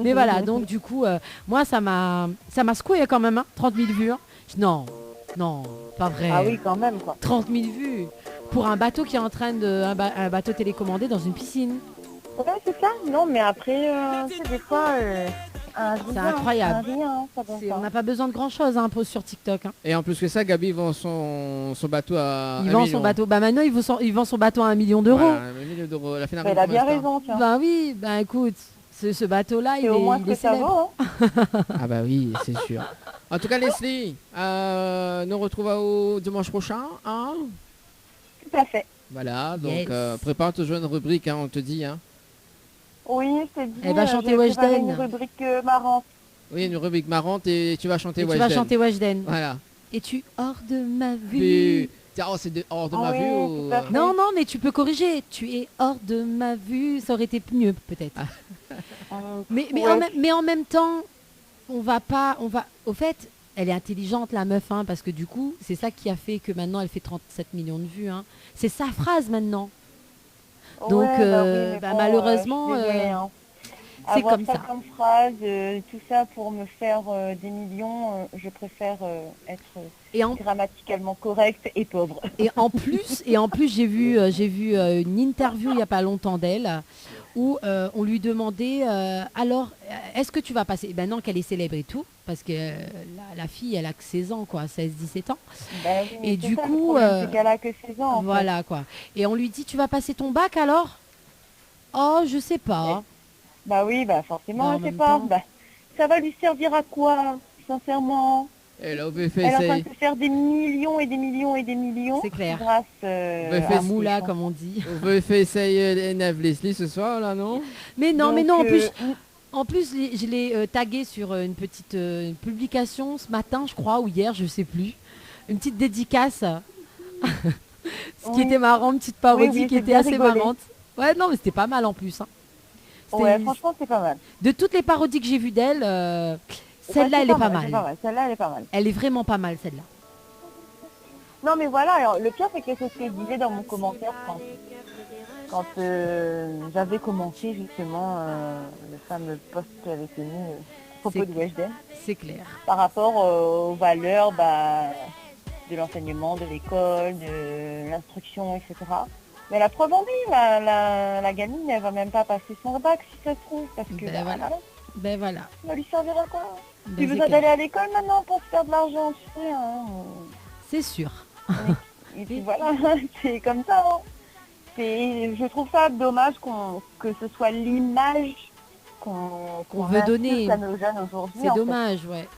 S4: Mais voilà, donc du coup, moi ça m'a secoué quand même, hein, 30 000 vues. Hein. Non, pas vrai.
S5: Ah oui, quand même, quoi.
S4: 30 000 vues pour un bateau qui est en train de un bateau télécommandé dans une piscine.
S5: Ouais, c'est ça. Non, mais après, c'est des fois, un rien,
S4: C'est incroyable.
S5: un rien, ça donne
S4: On
S5: pas.
S4: n'a pas besoin de grand chose hein, sur TikTok. Hein.
S3: Et en plus que ça, Gabi vend son bateau à
S4: Il
S3: 1
S4: vend
S3: million.
S4: son bateau. Bah maintenant, il vend son bateau à 1 million d'euros.
S3: Voilà, 1 million d'euros. Elle a fait
S5: Mais elle a bien raison, tiens.
S4: Bah oui, bah écoute, ce bateau-là, il
S5: C'est au moins
S4: il
S5: ce
S4: est
S5: que ça
S4: célèbre.
S5: vaut, hein.
S3: Ah bah oui, c'est sûr. En tout cas, Leslie, nous retrouvons au dimanche prochain. Hein,
S5: Tout à fait.
S3: voilà, donc
S4: Yes.
S3: prépare toujours une rubrique, hein, on te dit. Hein.
S5: Oui, je t'ai dit.
S4: Elle va chanter
S5: j'ai préparé
S4: Weshden.
S5: une rubrique marrante.
S3: Oui, une rubrique marrante et tu vas chanter
S4: Et tu
S3: Weshden.
S4: vas chanter Weshden.
S3: Voilà.
S4: Es-tu hors de ma
S3: Puis,
S4: vue?
S3: tiens, oh, c'est hors de
S5: Ah
S3: ma
S5: oui,
S3: vue ou...
S5: tout à fait.
S4: Non, mais tu peux corriger. Tu es hors de ma vue. Ça aurait été mieux, peut-être. Mais
S5: Ouais.
S4: en même temps, au fait, elle est intelligente, la meuf, hein, parce que du coup, c'est ça qui a fait que maintenant, elle fait 37 millions de vues. Hein. C'est sa phrase, maintenant. Donc,
S5: Ouais,
S4: mais
S5: bon,
S4: malheureusement,
S5: je suis désolée, hein.
S4: c'est
S5: Avoir
S4: comme ça.
S5: comme phrase, tout ça pour me faire des millions, je préfère être
S4: Et en,
S5: grammaticalement correcte et pauvre.
S4: Et en plus, j'ai vu une interview il n'y a pas longtemps d'elle où on lui demandait alors est-ce que tu vas passer ben non qu'elle est célèbre et tout parce que la fille elle a que 16 ans quoi, 16-17 ans.
S5: Ben oui,
S4: Et
S5: c'est
S4: du
S5: ça, le
S4: coup,
S5: problème, c'est qu'elle a que 16 ans. en fait.
S4: Voilà quoi. Et on lui dit tu vas passer ton bac alors? Oh je sais pas.
S5: Bah oui, bah forcément,
S4: Bah, en
S5: elle sait
S4: même
S5: pas.
S4: temps.
S5: Bah, ça va lui servir à quoi, sincèrement?
S3: Et là, on veut
S5: Elle est en train
S3: faire
S5: de se faire des millions et des millions et des millions.
S4: C'est clair.
S5: Grâce
S3: Ouais,
S5: à
S3: fait
S4: Un
S5: ces
S4: moula
S5: chansons.
S4: comme on dit.
S3: on veut faire essayer Leslie ce soir, là, non?
S4: Mais non,
S5: Donc,
S4: en plus, je l'ai tagué sur une petite publication ce matin, je crois, ou hier, je sais plus. Une petite dédicace. Ce qui
S5: Oui.
S4: était marrant, une petite parodie
S5: Oui,
S4: qui
S5: j'ai
S4: était
S5: bien
S4: assez
S5: rigolé.
S4: marrante. Ouais, non, mais c'était pas mal en plus. Hein. C'était-
S5: Ouais, franchement, c'est pas mal.
S4: De toutes les parodies que j'ai vues d'elle,
S5: Ouais,
S4: celle-là,
S5: c'est
S4: elle est pas
S5: c'est
S4: mal.
S5: Celle-là, elle est pas mal.
S4: Elle est vraiment pas mal, celle-là.
S5: Non, mais voilà, alors, le pire, c'est que c'est ce que je disais dans mon commentaire quand quand j'avais commencé justement le fameux post qui avait tenu à propos de Weshden,
S4: C'est clair.
S5: par rapport aux valeurs de l'enseignement, de l'école, de l'instruction, etc. Mais la preuve en est, la gamine, elle va même pas passer son bac si ça se trouve, parce que
S4: Ben voilà. Ben voilà.
S5: ça va lui servir à quoi?
S4: Ben,
S5: Tu
S4: c'est
S5: veux
S4: clair.
S5: d'aller à l'école maintenant pour se faire de l'argent, tu sais, hein.
S4: C'est sûr.
S5: Et puis voilà, c'est comme ça. Hein. Je trouve ça dommage que ce soit l'image qu'on
S4: veut donner.
S5: à nos jeunes aujourd'hui.
S4: C'est
S5: en fait.
S4: dommage, ouais.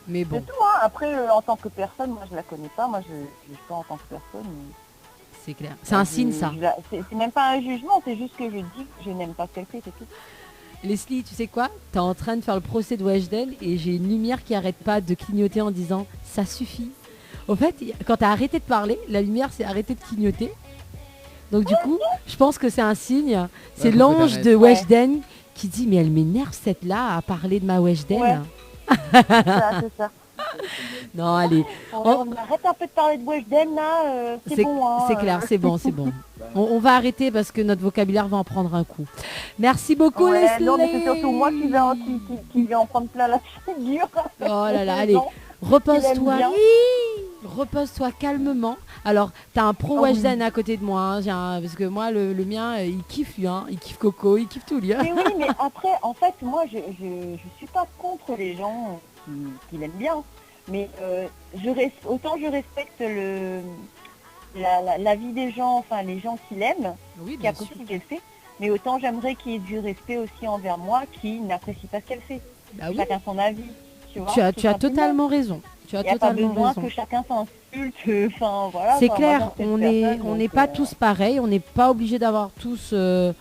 S4: Mais bon,
S5: C'est tout, hein. Après, en tant que personne, moi je la connais pas, moi je ne juge pas en tant que personne. mais-
S4: c'est clair. C'est un signe, ça.
S5: C'est même pas un jugement, c'est juste que je dis que je n'aime pas ce qu'elle fait, c'est tout.
S4: Leslie, tu sais quoi? T'es en train de faire le procès de Weshden et j'ai une lumière qui arrête pas de clignoter en disant ça suffit. Au fait, quand t'as arrêté de parler, la lumière s'est arrêtée de clignoter. Donc du coup, je pense que c'est un signe. C'est
S3: faut
S4: l'ange
S3: t'arrêter.
S4: de Weshden qui dit mais elle m'énerve cette là à parler de ma Weshden.
S5: Ouais. C'est ça.
S4: Non, allez,
S5: On arrête un peu de parler de Weshden là, c'est bon. Hein,
S4: c'est clair, c'est bon, c'est bon. On va arrêter parce que notre vocabulaire va en prendre un coup. Merci beaucoup
S5: Ouais,
S4: Leslie.
S5: non, mais c'est surtout moi qui vais en prendre plein la figure.
S4: Oh là là, allez,
S5: Non.
S4: repose-toi.
S5: Il aime bien.
S4: Repose-toi calmement. Alors, t'as un pro
S5: Oh oui.
S4: Weshden à côté de moi, hein, parce que moi, le mien, il kiffe lui, hein. Il kiffe Coco, il kiffe tout lui. Hein.
S5: Mais oui, mais après, en fait, moi, je suis pas contre les gens qui l'aiment bien. Mais autant je respecte la vie des gens, enfin les gens qui l'aiment,
S4: Oui,
S5: qui apprécient ce qu'elle fait. Mais autant j'aimerais qu'il y ait du respect aussi envers moi qui n'apprécie pas ce qu'elle fait.
S4: Bah oui.
S5: Chacun son avis. Tu vois,
S4: Tu as
S5: tout simplement.
S4: totalement raison. Tu as
S5: Il n'y a pas
S4: totalement
S5: besoin
S4: raison.
S5: que chacun s'insulte. Enfin, voilà,
S4: C'est
S5: enfin,
S4: clair,
S5: moi, j'aime
S4: on
S5: cette
S4: n'est
S5: personne,
S4: on n'est
S5: donc,
S4: pas tous pareils, on n'est pas obligé d'avoir tous le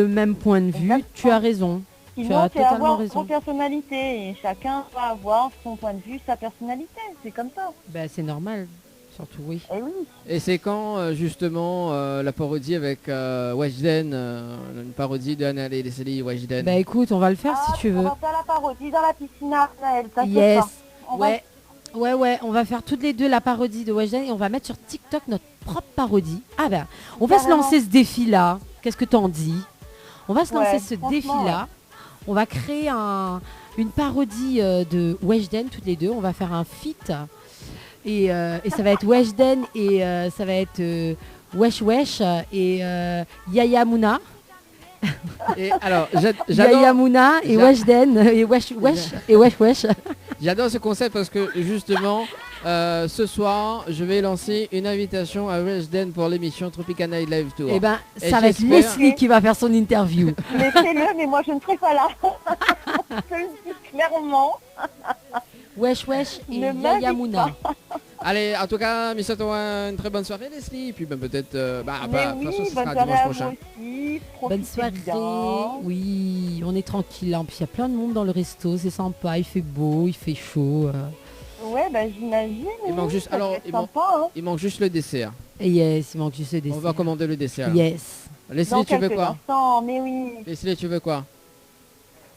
S4: même point de vue.
S5: Exactement.
S4: Tu as raison.
S5: Sinon,
S4: Tu as
S5: c'est
S4: totalement
S5: avoir
S4: raison.
S5: son personnalité et chacun va avoir son point de vue, sa personnalité. C'est comme ça.
S4: Ben, c'est normal, surtout oui.
S5: Et oui.
S3: Et c'est quand justement la parodie avec Weshden, une parodie de Anna Leslie Weshden.
S4: Ben écoute, on va le faire si tu
S5: On
S4: veux.
S5: va faire la parodie dans la piscine à Arnaël, t'inquiète
S4: Yes.
S5: pas. On va-
S4: Ouais, on va faire toutes les deux la parodie de Weshden et on va mettre sur TikTok notre propre parodie. Ah ben, on va se
S5: Carrément.
S4: lancer ce défi-là. Qu'est-ce que t'en dis? On va se lancer
S5: Ouais,
S4: ce
S5: franchement,
S4: défi-là. On va créer une parodie de Weshden toutes les deux. On va faire un feat. Et ça va être Weshden et ça va être Wesh Wesh et Yaya Mouna.
S3: Et alors,
S4: Yaya
S3: j'adore,
S4: Mouna et
S3: j'a-
S4: Weshden et Wesh Wesh et Wesh Wesh.
S3: j'adore ce concept parce que justement, ce soir, je vais lancer une invitation à Weshden pour l'émission Tropical Night Live Tour.
S4: Et ben,
S3: Et
S4: ça va être
S3: j'espère-
S4: Leslie qui va faire son interview.
S5: Mais fais-le, mais moi je ne serai pas là. Je le dis clairement.
S4: Wesh Wesh et
S5: Ne
S4: Yaya
S5: m'invite
S4: Mouna.
S3: Allez, en tout cas, mais ça une très bonne soirée Leslie. Et puis ben, peut-être,
S5: Mais
S3: de toute
S5: oui,
S3: façon, ce
S5: bonne
S3: sera
S5: soirée
S3: dimanche
S5: à
S3: prochain.
S5: vous aussi.
S4: Bonne
S5: Profitez
S4: soirée.
S5: bien.
S4: Oui, on est tranquille. En plus, il y a plein de monde dans le resto. C'est sympa. Il fait beau, il fait chaud.
S5: Ouais, bah j'imagine.
S3: Il
S5: oui,
S3: manque juste-
S5: ça
S3: alors,
S5: doit être
S3: il manque-
S5: sympa, hein.
S3: Il manque juste le dessert.
S4: Et yes, il manque juste le dessert.
S3: On va commander le dessert. là.
S4: Yes.
S3: Leslie,
S5: Dans
S3: tu veux
S5: quelques
S3: quoi
S5: instants, mais oui.
S3: Leslie, tu veux quoi?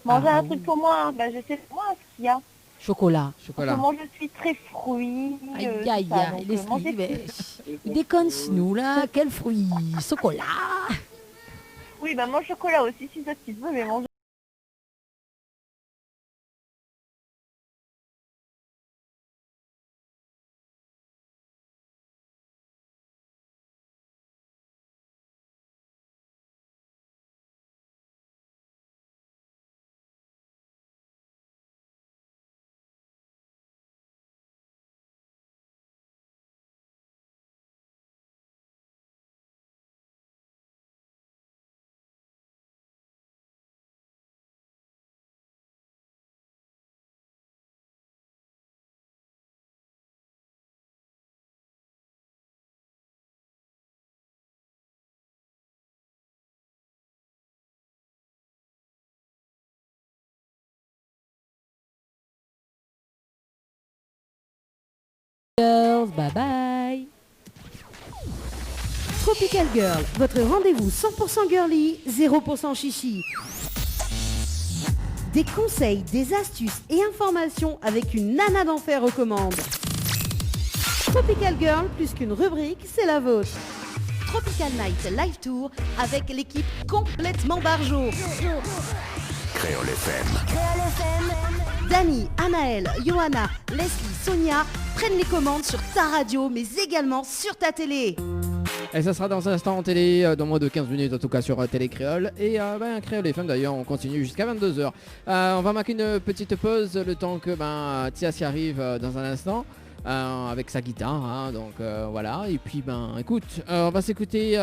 S5: Manger
S4: Ah,
S5: un truc pour moi. Bah je sais moi ce qu'il y a.
S4: Chocolat.
S3: Chocolat.
S5: Moi je suis très fruit.
S4: Aïe,
S5: tout
S4: aïe,
S5: ça,
S4: aïe.
S5: donc,
S4: Leslie,
S5: mangez
S4: mais
S5: plus.
S4: il déconne sur nous là. Quel fruit? Chocolat.
S5: Oui, bah mange chocolat aussi si ça tu veux, mais mange.
S4: Girls, bye bye.
S1: Tropical Girl, votre rendez-vous 100% girly, 0% chichi. Des conseils, des astuces et informations avec une nana d'enfer aux commandes. Tropical Girl, plus qu'une rubrique, c'est la vôtre. Tropical Night Live Tour avec l'équipe complètement barjo.
S6: Créole FM.
S1: Dani, Anaël, Johanna, Leslie, Sonia prennent les commandes sur ta radio mais également sur ta télé.
S3: Et ça sera dans un instant en télé, dans moins de 15 minutes en tout cas sur Télé Créole. Et Créole FM d'ailleurs, on continue jusqu'à 22h. On va marquer une petite pause le temps que Tias y arrive dans un instant. Avec sa guitare, hein, donc voilà. Et puis écoute, on va s'écouter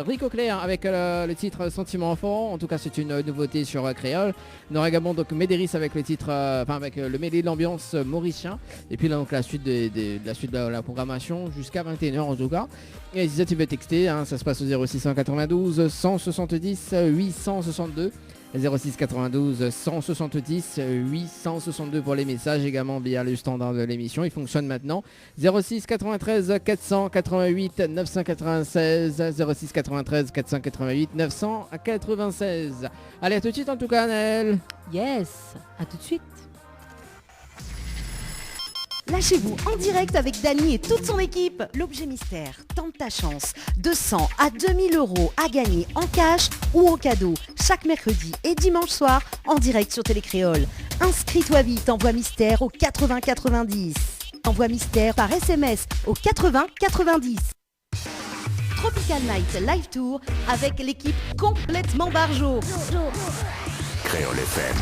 S3: Rico Clair avec le titre Sentiment Enfant. En tout cas c'est une nouveauté sur Créole. On aura également donc Médéris avec le titre, avec le mêlé de l'ambiance mauricien. Et puis là donc la suite de la programmation jusqu'à 21h en tout cas. Et si tu veux texter, hein, ça se passe au 0692 170 862. 06 92 170 862 pour les messages, également via le standard de l'émission. Il fonctionne maintenant. 06 93 488 996. 06 93 488 996. Allez, à tout de suite en tout cas, Anaël.
S4: Yes, à tout de suite.
S1: Lâchez-vous en direct avec Dani et toute son équipe. L'objet mystère, tente ta chance. 200 à 2000 euros à gagner en cash ou en cadeau. Chaque mercredi et dimanche soir en direct sur Télé Créole. Inscris-toi vite, envoie mystère au 80 90. Envoie mystère par SMS au 80 90. Tropical Night Live Tour avec l'équipe complètement barjo.
S6: Créole FM.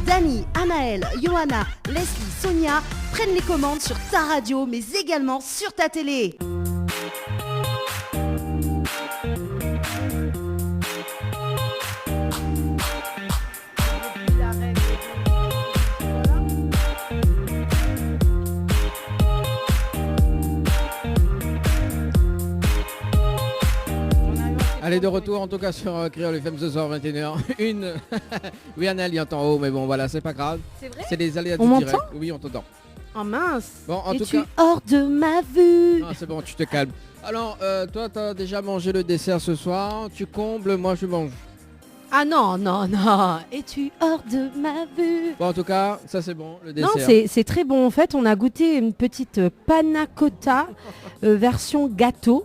S1: Dani, Anaël, Johanna, Leslie, Sonia prennent les commandes sur ta radio mais également sur ta télé.
S3: Allez, de retour en tout cas sur Créole FM ce soir 21h. Oui, Anaël y entend haut, mais bon voilà, c'est pas grave.
S4: C'est vrai?
S3: C'est des aléas du
S4: On
S3: direct.
S4: m'entend?
S3: Oui, on t'entend.
S4: Oh mince.
S3: Bon, en tout
S4: Es-tu
S3: cas.
S4: hors de ma vue?
S3: Ah, c'est bon, tu te calmes. Alors, toi, t'as déjà mangé le dessert ce soir. Tu combles, moi je mange.
S4: Ah non, non, non. Es-tu hors de ma vue?
S3: Bon, en tout cas, ça c'est bon, le dessert.
S4: Non, c'est très bon. En fait, on a goûté une petite panna cotta version gâteau.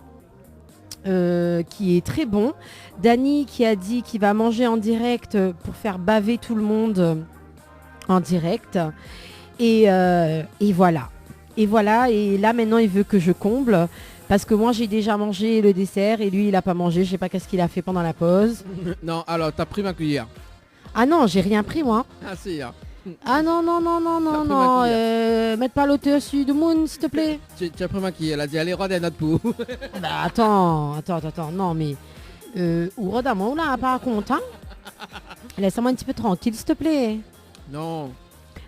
S4: Qui est très bon. Dani qui a dit qu'il va manger en direct pour faire baver tout le monde en direct. Et voilà. Et voilà. Et là maintenant il veut que je comble. Parce que moi j'ai déjà mangé le dessert et lui il a pas mangé. Je sais pas qu'est-ce qu'il a fait pendant la pause.
S3: Non, alors t'as pris ma cuillère.
S4: Ah non, j'ai rien pris moi.
S3: Ah si, hein.
S4: Ah non, non, non, non, non,
S3: pris
S4: non.
S3: ma
S4: Mette pas l'auteur sur du monde s'il te plaît.
S3: Tu as pris ma cuillère, elle a dit allez, roi des notes pour.
S4: Bah attends. Non mais ou redamon là, par contre, hein. Laisse-moi un petit peu tranquille, s'il te plaît.
S3: Non.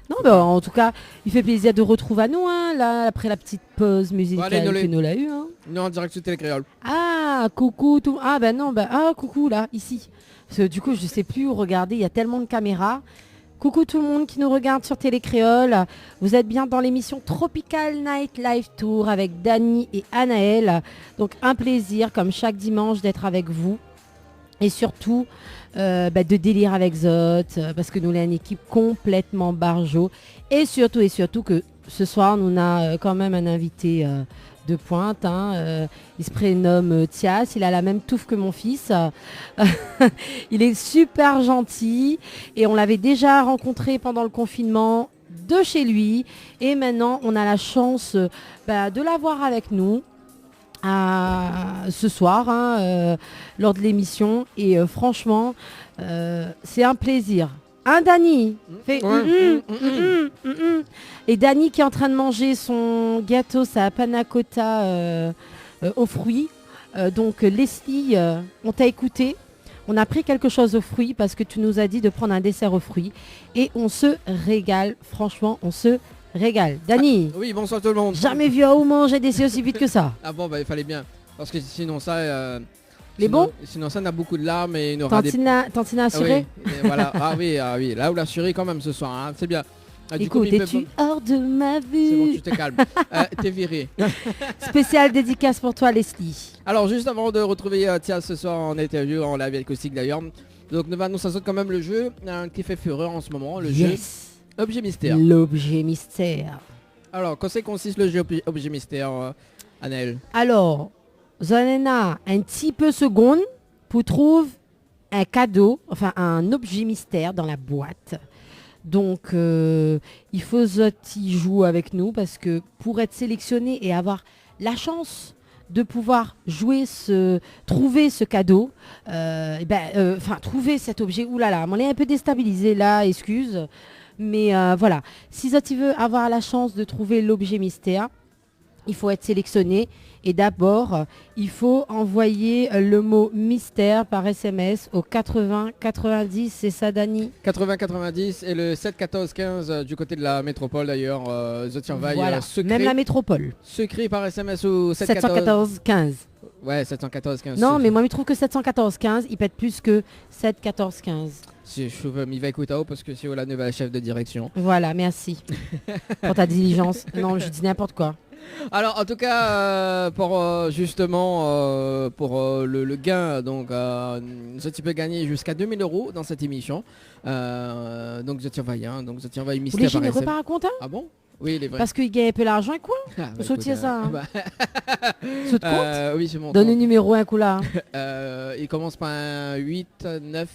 S4: Non, bah, en tout cas, il fait plaisir de retrouver à nous, hein, là, après la petite pause musicale
S3: allez,
S4: que nous l'a eu. Hein.
S3: Non, en direct sur Télé Créole.
S4: Ah, coucou, tout. Ah, ben non, coucou, là, ici. Parce que du coup, je sais plus où regarder, il y a tellement de caméras. Coucou tout le monde qui nous regarde sur Télé Créole. Vous êtes bien dans l'émission Tropical Night Live Tour avec Dani et Anaël. Donc un plaisir comme chaque dimanche d'être avec vous. Et surtout de délire avec Zot. Parce que nous avons une équipe complètement barjo. Et surtout que ce soir nous a quand même un invité de pointe. Hein. Il se prénomme Tias, il a la même touffe que mon fils. Il est super gentil et on l'avait déjà rencontré pendant le confinement de chez lui. Et maintenant, on a la chance de l'avoir avec nous ce soir lors de l'émission. Et franchement, c'est un plaisir. Hein, Dani fait Et Dani qui est en train de manger son gâteau, sa panna cotta aux fruits. Donc Leslie, on t'a écouté. On a pris quelque chose aux fruits parce que tu nous as dit de prendre un dessert aux fruits. Et on se régale. Franchement, on se régale. Dani,
S3: Oui, bonsoir tout le monde.
S4: jamais vu un ou manger des aussi vite que ça.
S3: Ah bon, il fallait bien. Parce que sinon ça...
S4: Les bons
S3: Sinon ça n'a beaucoup de larmes et il y aura des...
S4: Tantina assuré.
S3: Oui, et voilà. Ah oui. Là où l'assuré quand même ce soir, hein. C'est bien. Du coup,
S4: Écoute, es-tu hors de ma
S3: C'est bon,
S4: vue?
S3: tu te calmes. T'es viré.
S4: Spéciale dédicace pour toi, Leslie.
S3: Alors juste avant de retrouver Tia ce soir en interview, en live acoustique d'ailleurs. Donc nous allons s'assurer quand même le jeu qui fait fureur en ce moment, le jeu Objet Mystère.
S4: L'objet mystère.
S3: Alors, qu'en c'est consiste le jeu Objet Mystère, Anaël?
S4: Alors, Zonena, un petit peu seconde pour trouver un cadeau, enfin un objet mystère dans la boîte. Donc, il faut y jouer avec nous parce que pour être sélectionné et avoir la chance de pouvoir trouver ce cadeau, trouver cet objet, oulala, on est un peu déstabilisé là, excuse. Mais voilà, si tu veux avoir la chance de trouver l'objet mystère, il faut être sélectionné. Et d'abord, il faut envoyer le mot mystère par SMS au 80 90. C'est ça, Dani?
S3: 80 90 et le 7 14 15 du côté de la métropole d'ailleurs.
S4: Voilà, même la métropole.
S3: Secret par SMS au
S4: 714 15.
S3: Ouais, 714 15.
S4: Non, mais moi, je trouve que 714 15, il pète plus que 714 15.
S3: Je m'y vais écouter parce que c'est la nouvelle chef de direction.
S4: Voilà, merci pour ta diligence. Non, je dis n'importe quoi.
S3: Alors en tout cas pour justement pour le gain, donc tu peux gagner jusqu'à 2000 € dans cette émission. Donc je tiens vaillant, donc je tiens vaillant mystère.
S4: Vous voulez que je ne pas raconte?
S3: Ah bon? Oui, il est vrai.
S4: Parce qu'il gagne un peu l'argent et quoi? Sautier ça. Saute compte?
S3: Oui, c'est mon
S4: Donne le numéro un coup là.
S3: Il commence par un 8 9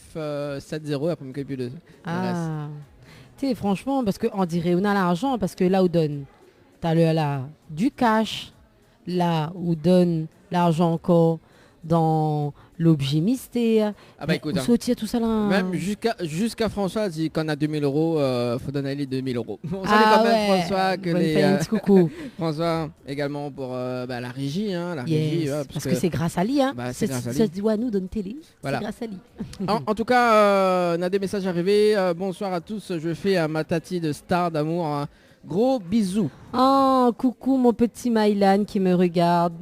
S3: 7 0 après me plus de.
S4: Ah. Tu sais, franchement, parce qu'on dirait on a l'argent, parce que là où donne, t'as là du cash, là où donne l'argent encore dans l'objet mystère.
S3: Ah bah écoute,
S4: sautier tout ça là.
S3: Même jusqu'à François dit qu'on a 2000 €, faut donner les 2000 €. On salue quand même François que
S4: coucou.
S3: François également pour la régie, hein, la régie.
S4: Parce que c'est grâce à lui, hein.
S3: C'est grâce à lui.
S4: Ça se doit nous donner télé.
S3: Voilà.
S4: C'est grâce à lui.
S3: En tout cas, on a des messages arrivés. Bonsoir à tous. Je fais à ma tati de star d'amour. Gros bisous.
S4: Oh, coucou mon petit Mylan qui me regarde.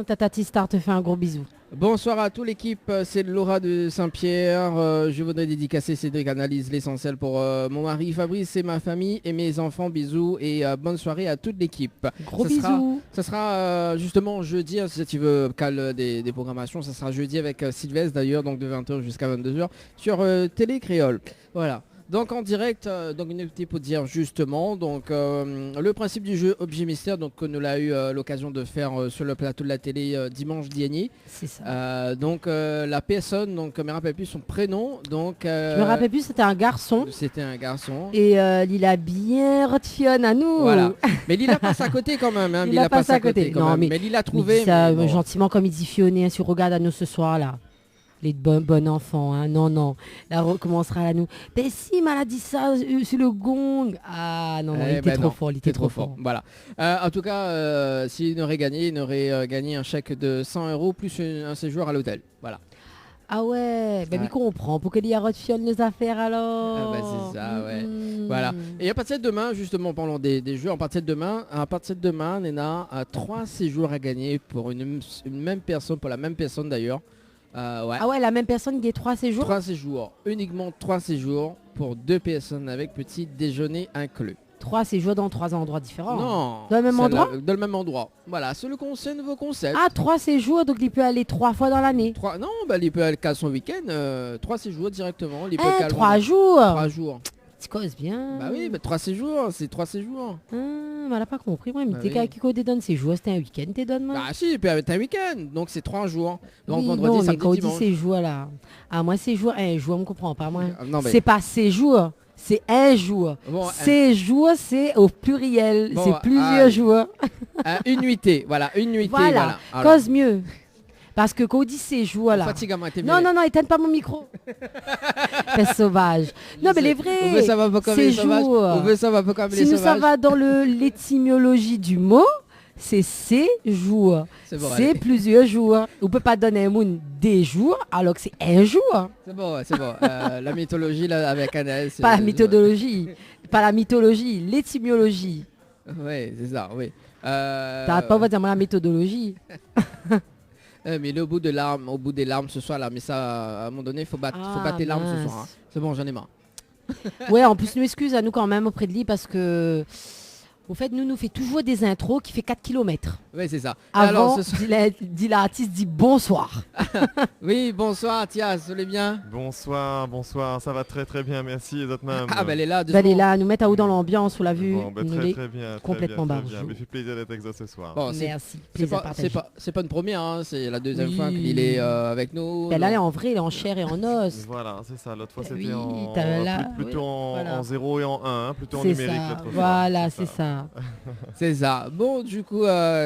S4: Ta tati star te fait un gros bisou.
S3: Bonsoir à toute l'équipe, c'est Laura de Saint-Pierre. Je voudrais dédicacer Cédric Analyse l'essentiel pour mon mari Fabrice et ma famille et mes enfants. Bisous et bonne soirée à toute l'équipe.
S4: Gros bisous.
S3: Ça sera justement jeudi, hein, si tu veux caler des programmations, ça sera jeudi avec Sylvestre d'ailleurs, donc de 20h jusqu'à 22h sur Télé Créole. Voilà. Donc en direct, donc une activité pour dire justement, donc le principe du jeu objet mystère, donc que nous l'a eu l'occasion de faire sur le plateau de la télé dimanche dernier.
S4: C'est ça.
S3: Donc la personne, donc je me rappelle plus son prénom, donc.
S4: Je me rappelle plus, c'était un garçon.
S3: C'était un garçon.
S4: Et il a bien retfionné à nous.
S3: Voilà. Mais il a passé à côté quand même. Hein.
S4: Il a passé à côté.
S3: Non, mais il a trouvé.
S4: Ça,
S3: bon.
S4: Gentiment comme il dit Fionné, hein, si on regarde à nous ce soir là. Les bon enfants, hein. Non. Là, on recommencera à nous. Mais si, il a dit ça sur le gong. Ah non, il était trop fort. Il était trop fort.
S3: Voilà. En tout cas, s'il aurait gagné, il aurait gagné un chèque de 100 € plus un séjour à l'hôtel. Voilà.
S4: Ah ouais, ben il comprend. Pour qu'il y ait refiole nos affaires alors.
S3: Ah bah c'est ça, ouais. Voilà. Et à partir de demain, justement, parlons des jeux. À partir de demain, on a 3 séjours à gagner pour une même personne, pour la même personne d'ailleurs. Ouais.
S4: Ah ouais, la même personne qui est 3 séjours.
S3: 3 séjours, uniquement 3 séjours pour 2 personnes avec petit déjeuner inclus.
S4: 3 séjours dans 3 endroits différents.
S3: Non.
S4: Dans le même endroit.
S3: Dans le même endroit. Voilà, c'est le nouveau concept.
S4: Ah, 3 séjours, donc il peut aller 3 fois dans l'année.
S3: Non, il peut aller qu'à son week-end. 3 séjours directement.
S4: 3 jours.
S3: 3 jours.
S4: Tu causes bien.
S3: Bah oui, 3 séjours, c'est 3 séjours.
S4: Elle n'a pas compris. Moi, mais t'es qu'à qui te donne ces jours, c'était un week-end, t'es donne moi.
S3: Bah si, il peut avoir un week-end, donc c'est 3 jours. Donc
S4: oui,
S3: vendredi, samedi,
S4: quand on
S3: dimanche.
S4: dit ces jours là. Ah moi ces jours, un jour, on me comprend pas moi.
S3: Non, mais...
S4: C'est pas ces jours, c'est un jour.
S3: Bon,
S4: ces jours, c'est au pluriel,
S3: bon,
S4: c'est plusieurs jours.
S3: Une nuitée, voilà, une nuitée.
S4: Voilà,
S3: Alors...
S4: cause mieux. Parce que quand on dit ces jours là. Non, éteins pas mon micro. T'es sauvage. Non, mais les vrais.
S3: On veut savoir pas comme les sauvages. On veut savoir pas comme les sauvages.
S4: Si nous ça va dans l'étymologie du mot, c'est ces jours. C'est plusieurs jours. On peut pas donner un mot des jours alors que c'est un jour.
S3: C'est bon. La mythologie là avec Annelle.
S4: Pas la mythologie. Pas la mythologie, l'étymologie.
S3: Oui, c'est ça, oui.
S4: T'arrêtes pas de dire la méthodologie.
S3: Mais le bout des larmes ce soir là, mais ça à un moment donné faut battre les larmes ce soir. Hein. C'est bon, j'en ai marre.
S4: Ouais, en plus nous excuse à nous quand même auprès de lui parce que au fait nous fait toujours des intros qui fait 4 km.
S3: Oui, c'est ça. Et
S4: Avant,
S3: alors, ce soir-
S4: dit l'artiste dit bonsoir.
S3: Oui, bonsoir, Tia, vous allez bien?
S7: Bonsoir, bonsoir, ça va très très bien, merci et d'autres même.
S3: Ah, bah elle est là.
S4: Elle est là, nous mettre à haut dans l'ambiance, on l'a vu.
S7: Bon, bah,
S4: nous
S7: très
S4: l'est
S7: très bien,
S4: complètement
S7: très
S4: barjou.
S7: bien. Mais fait plaisir d'être avec vous ce soir.
S3: Bon,
S4: Merci,
S3: c'est
S4: plaisir
S3: pas,
S4: partagé.
S3: c'est pas une première, hein, c'est la deuxième
S4: Oui.
S3: fois qu'il est avec nous.
S4: Ben là, elle est
S3: donc-
S4: en vrai, elle est en chair et en os.
S7: Voilà, c'est ça. L'autre fois
S4: Eh
S7: c'était
S4: oui,
S7: en
S4: t'as là-
S7: plutôt
S4: oui,
S7: en,
S4: voilà.
S7: en 0 et en 1, plutôt en
S4: C'est
S7: numérique
S4: ça,
S7: l'autre fois.
S4: voilà, c'est ça.
S3: C'est ça. Bon, du coup,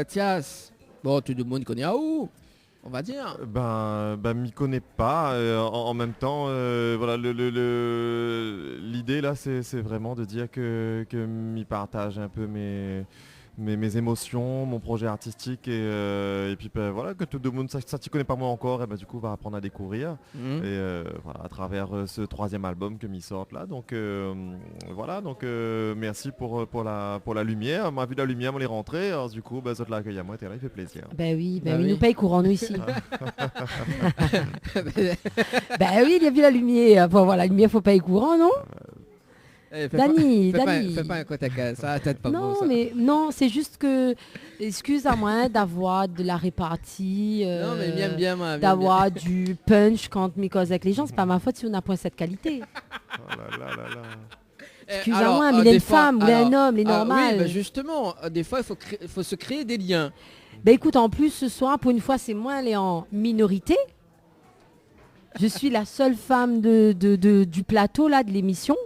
S3: Tias, bon, tout le monde connaît à où? On va dire.
S7: Ben, m'y connais pas. En même temps, voilà, l'idée là, c'est vraiment de dire que m'y partage un peu mes émotions, mon projet artistique et puis ben, voilà, que tout le monde, ça t'y connaît pas moi encore, et ben, du coup va apprendre à découvrir.
S3: Mhm.
S7: Et voilà, à travers ce troisième album que m'y sortent là. Donc voilà, donc merci pour la lumière. M'a vu la lumière, on est rentré. Alors du coup, bah, ça te l'accueille à moi, t'es là, il fait plaisir.
S4: Ben oui,
S3: Bah oui.
S4: nous paye courant, nous ici. Ben oui, il y a vu la lumière. Bon, voilà, la lumière, faut payer courant, non?
S3: Eh,
S4: Dani,
S3: fais pas un côte à casse, ça va peut-être pas
S4: non,
S3: beau, ça.
S4: mais non, c'est juste que, excuse à moi d'avoir de la répartie,
S3: Non, mais bien, moi. bien,
S4: d'avoir du punch quand je cause avec les gens. C'est pas ma faute si on n'a pas cette qualité.
S7: Oh là là là là.
S3: Eh,
S4: Excuse-moi,
S3: alors,
S4: mais il est
S3: des
S4: une
S3: fois-
S4: femme ou il est un homme, il est
S3: ah,
S4: normal.
S3: Oui, bah justement, des fois, il faut se créer des liens.
S4: Ben écoute, en plus, ce soir, pour une fois, c'est moi, elle est en minorité. Je suis la seule femme du plateau, là, de l'émission.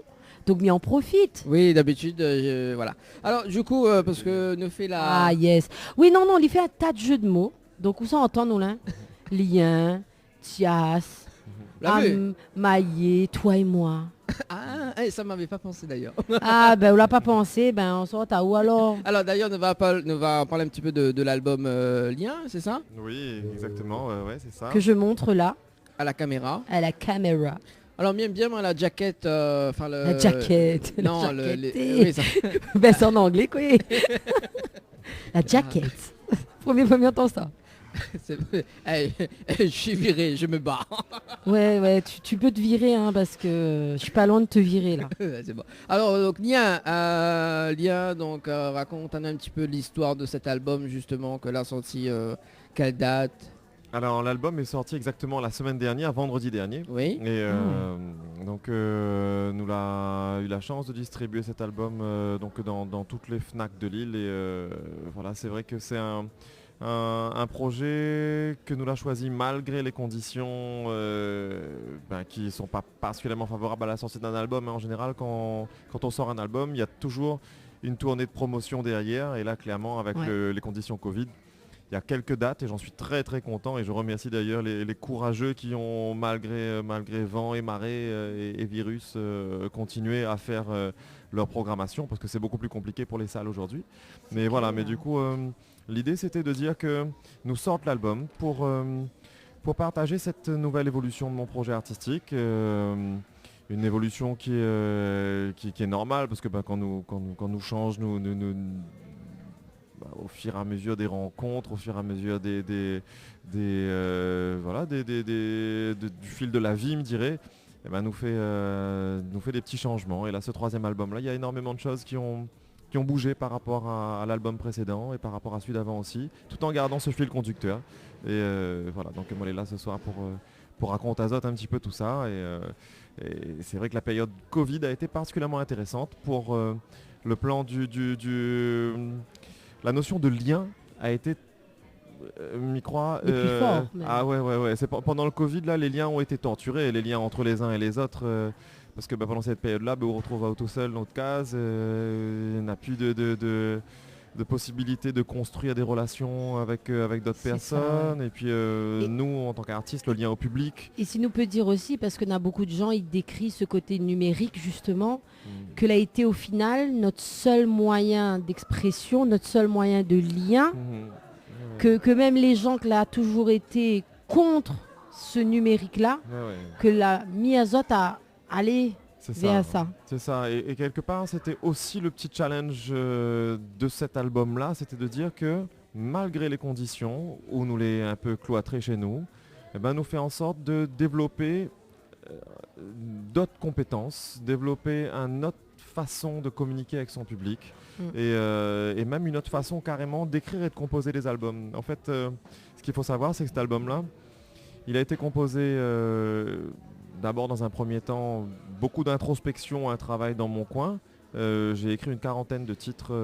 S4: Donc, m'y en profite.
S3: Oui, d'habitude, voilà. Alors, du coup, parce que nous fait la...
S4: Ah, yes. Oui, non, on lui fait un tas de jeux de mots. Donc, où ça entend, nous, là? Lien, tias,
S3: La vue.
S4: maillé, toi et moi.
S3: Ah, ça m'avait pas pensé d'ailleurs.
S4: Ah, ben, on l'a pas pensé. Ben, on sort à où alors?
S3: Alors d'ailleurs, nous va parler un petit peu de l'album Lien, c'est ça?
S7: Oui, exactement, ouais, c'est ça.
S4: Que je montre là,
S3: À la caméra.
S4: à la caméra.
S3: Alors bien moi la jaquette, enfin le...
S4: La jaquette.
S3: Non,
S4: la jaquette.
S3: oui, ça...
S4: Ben, c'est en anglais, quoi. La jaquette. Premier entend ça.
S3: c'est- je suis viré, je me barre.
S4: Ouais, tu peux te virer, hein, parce que je suis pas loin de te virer, là.
S3: C'est bon. Alors donc Lien, donc raconte un petit peu l'histoire de cet album justement que l'a sorti, quelle date?
S7: Alors l'album est sorti exactement la semaine dernière, vendredi dernier.
S3: Oui.
S7: Et donc nous a eu la chance de distribuer cet album donc dans toutes les FNAC de Lille et voilà, c'est vrai que c'est un projet que nous l'a choisi malgré les conditions qui ne sont pas particulièrement favorables à la sortie d'un album. En général, quand on sort un album, il y a toujours une tournée de promotion derrière et là clairement avec
S4: Ouais.
S7: les conditions Covid, il y a quelques dates et j'en suis très très content et je remercie d'ailleurs les courageux qui ont malgré vent et marée et virus continué à faire leur programmation parce que c'est beaucoup plus compliqué pour les salles aujourd'hui. Mais voilà, mais du coup l'idée c'était de dire que nous sortons l'album pour partager cette nouvelle évolution de mon projet artistique. Une évolution qui est normale parce que quand nous change, au fur et à mesure des rencontres, au fur et à mesure du fil de la vie, me dirait, nous fait des petits changements. Et là, ce troisième album-là, il y a énormément de choses qui ont bougé par rapport à l'album précédent et par rapport à celui d'avant aussi, tout en gardant ce fil conducteur. Et voilà, donc moi, on est là ce soir pour raconter à Zot un petit peu tout ça. Et c'est vrai que la période Covid a été particulièrement intéressante pour le plan la notion de lien a été, m'y crois...
S4: Le plus fort, même.
S7: Ah ouais. Pendant le Covid, là, les liens ont été torturés, les liens entre les uns et les autres. Parce que pendant cette période-là, on retrouve tout seul notre case. Il n'y a plus de possibilité de construire des relations avec d'autres
S4: C'est ça,
S7: personnes. Et puis nous, en tant qu'artistes, le lien au public.
S4: Et si nous peut dire aussi, parce qu'on a beaucoup de gens, ils décrivent ce côté numérique, justement, que l'a été au final notre seul moyen d'expression, notre seul moyen de lien, que même les gens qui l'ont toujours été contre ce numérique-là, que la Miazot a allé
S7: C'est
S4: vers
S7: ça.
S4: ça.
S7: C'est ça. Et quelque part, c'était aussi le petit challenge de cet album-là, c'était de dire que malgré les conditions où nous les un peu cloîtrés chez nous, nous fait en sorte de développer d'autres compétences, développer un autre façon de communiquer avec son public et même une autre façon carrément d'écrire et de composer des albums. En fait, ce qu'il faut savoir, c'est que cet album-là, il a été composé d'abord dans un premier temps, beaucoup d'introspection, un travail dans mon coin. J'ai écrit une 40aine de titres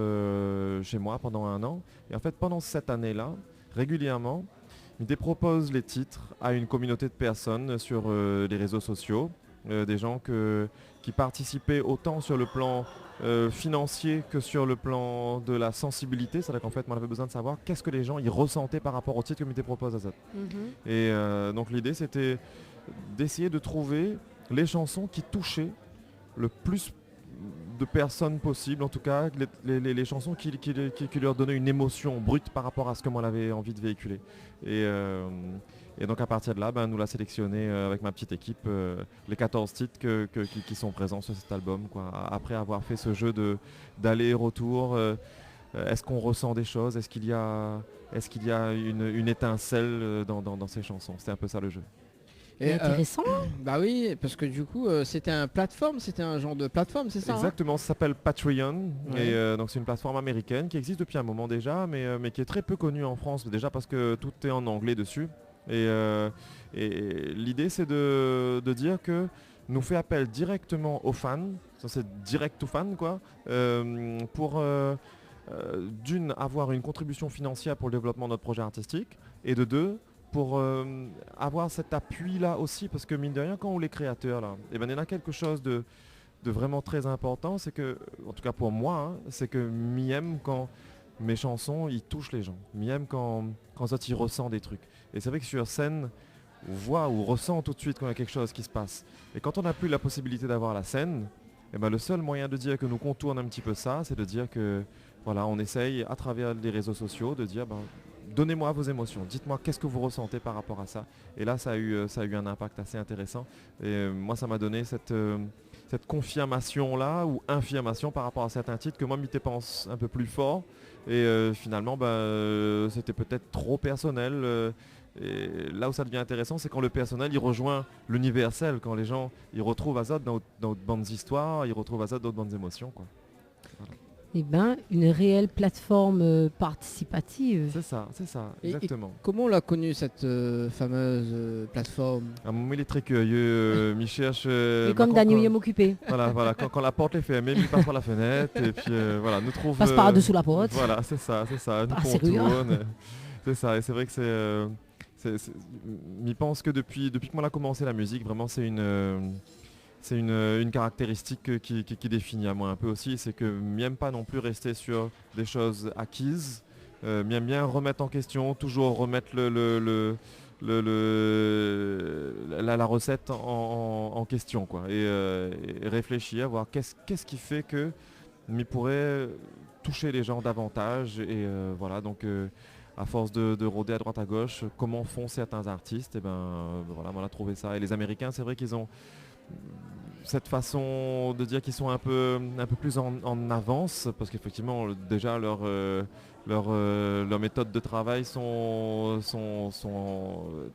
S7: chez moi pendant 1 an. Et en fait, pendant cette année-là, régulièrement, il propose les titres à une communauté de personnes sur les réseaux sociaux. Des gens qui participaient autant sur le plan financier que sur le plan de la sensibilité. C'est-à-dire qu'en fait, on avait besoin de savoir qu'est-ce que les gens y ressentaient par rapport au titre que Mité propose à ça. Et donc l'idée, c'était d'essayer de trouver les chansons qui touchaient le plus de personnes possible, en tout cas les chansons qui leur donnaient une émotion brute par rapport à ce que moi j'avais envie de véhiculer. Et donc à partir de là, nous l'a sélectionné avec ma petite équipe, les 14 titres qui sont présents sur cet album, quoi. Après avoir fait ce jeu d'aller et retour, est-ce qu'on ressent des choses, est-ce qu'il y a une étincelle dans ces chansons. C'est un peu ça le jeu.
S4: C'est intéressant.
S3: Bah oui, parce que du coup, c'était un genre de plateforme, c'est ça?
S7: Exactement, ça s'appelle Patreon.
S3: Ouais.
S7: Et donc c'est une plateforme américaine qui existe depuis un moment déjà, mais qui est très peu connue en France, déjà parce que tout est en anglais dessus. Et l'idée, c'est de dire que nous fait appel directement aux fans, ça c'est direct aux fans, quoi, pour d'une, avoir une contribution financière pour le développement de notre projet artistique, et de deux, pour avoir cet appui-là aussi, parce que mine de rien, quand on est créateur, là, il y en a quelque chose de vraiment très important, c'est que, en tout cas pour moi, c'est que m'aime quand mes chansons, ils touchent les gens. M'aime quand ça, ils ressent des trucs. Et c'est vrai que sur scène, on voit ou ressent tout de suite quand il y a quelque chose qui se passe. Et quand on n'a plus la possibilité d'avoir la scène, le seul moyen de dire que nous contourne un petit peu ça, c'est de dire que, voilà, on essaye à travers les réseaux sociaux de dire, donnez-moi vos émotions, dites-moi qu'est-ce que vous ressentez par rapport à ça. Et là, ça a eu un impact assez intéressant. Et moi, ça m'a donné cette confirmation-là, ou infirmation par rapport à certains titres que moi, m'y pense un peu plus fort. Et finalement, c'était peut-être trop personnel. Et là où ça devient intéressant, c'est quand le personnel, il rejoint l'universel, quand les gens, ils retrouvent Azad dans d'autres bandes d'histoires, ils retrouvent Azad dans d'autres bandes d'émotions, quoi. Voilà.
S4: Eh bien, une réelle plateforme participative.
S7: C'est ça, exactement.
S3: Comment on l'a connue, cette fameuse plateforme?
S7: À un moment, il est très curieux, il cherche...
S4: Et comme Daniel est occupé.
S7: Voilà, quand la porte est fermée, il passe par la fenêtre, et puis voilà, nous trouve...
S4: Passe par-dessous la porte.
S7: Voilà, c'est ça, nous
S4: Ah, sérieux,
S7: contourne. C'est ça, et c'est vrai que je pense que depuis que moi a commencé la musique, vraiment c'est une caractéristique qui définit à moi un peu aussi, c'est que m'aime pas non plus rester sur des choses acquises, m'aime bien remettre en question, toujours remettre la recette en question, quoi, et réfléchir, voir qu'est-ce qui fait que m'y pourrait toucher les gens davantage, et voilà, donc à force de rôder à droite à gauche, comment font certains artistes, et voilà, on a trouvé ça. Et les Américains, c'est vrai qu'ils ont cette façon de dire qu'ils sont un peu plus en avance, parce qu'effectivement déjà leur méthode de travail sont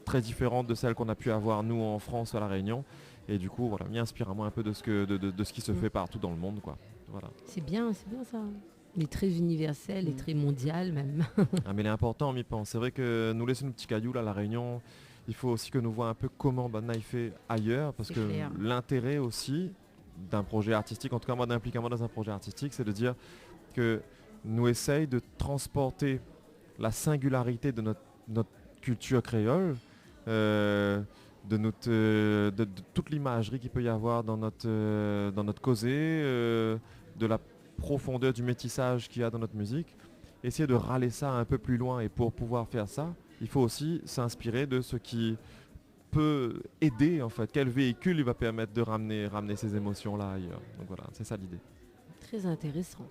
S7: très différentes de celles qu'on a pu avoir nous en France à La Réunion, et du coup voilà, m'y inspire à moi un peu de ce qui se fait partout dans le monde, quoi. Voilà.
S4: C'est bien ça. Il est très universel et très mondial même.
S7: Mais il est important, on m'y pense. C'est vrai que nous laisser nos petits cailloux là à La Réunion, il faut aussi que nous voyons un peu comment Naïf fait ailleurs, parce que l'intérêt aussi d'un projet artistique, en tout cas moi d'impliquer moi dans un projet artistique, c'est de dire que nous essayons de transporter la singularité de notre culture créole, de toute l'imagerie qu'il peut y avoir dans notre causé, de la profondeur du métissage qu'il y a dans notre musique, essayer de râler ça un peu plus loin. Et pour pouvoir faire ça, il faut aussi s'inspirer de ce qui peut aider, en fait, quel véhicule il va permettre de ramener ces émotions-là ailleurs. Donc voilà, c'est ça l'idée.
S4: Très intéressant.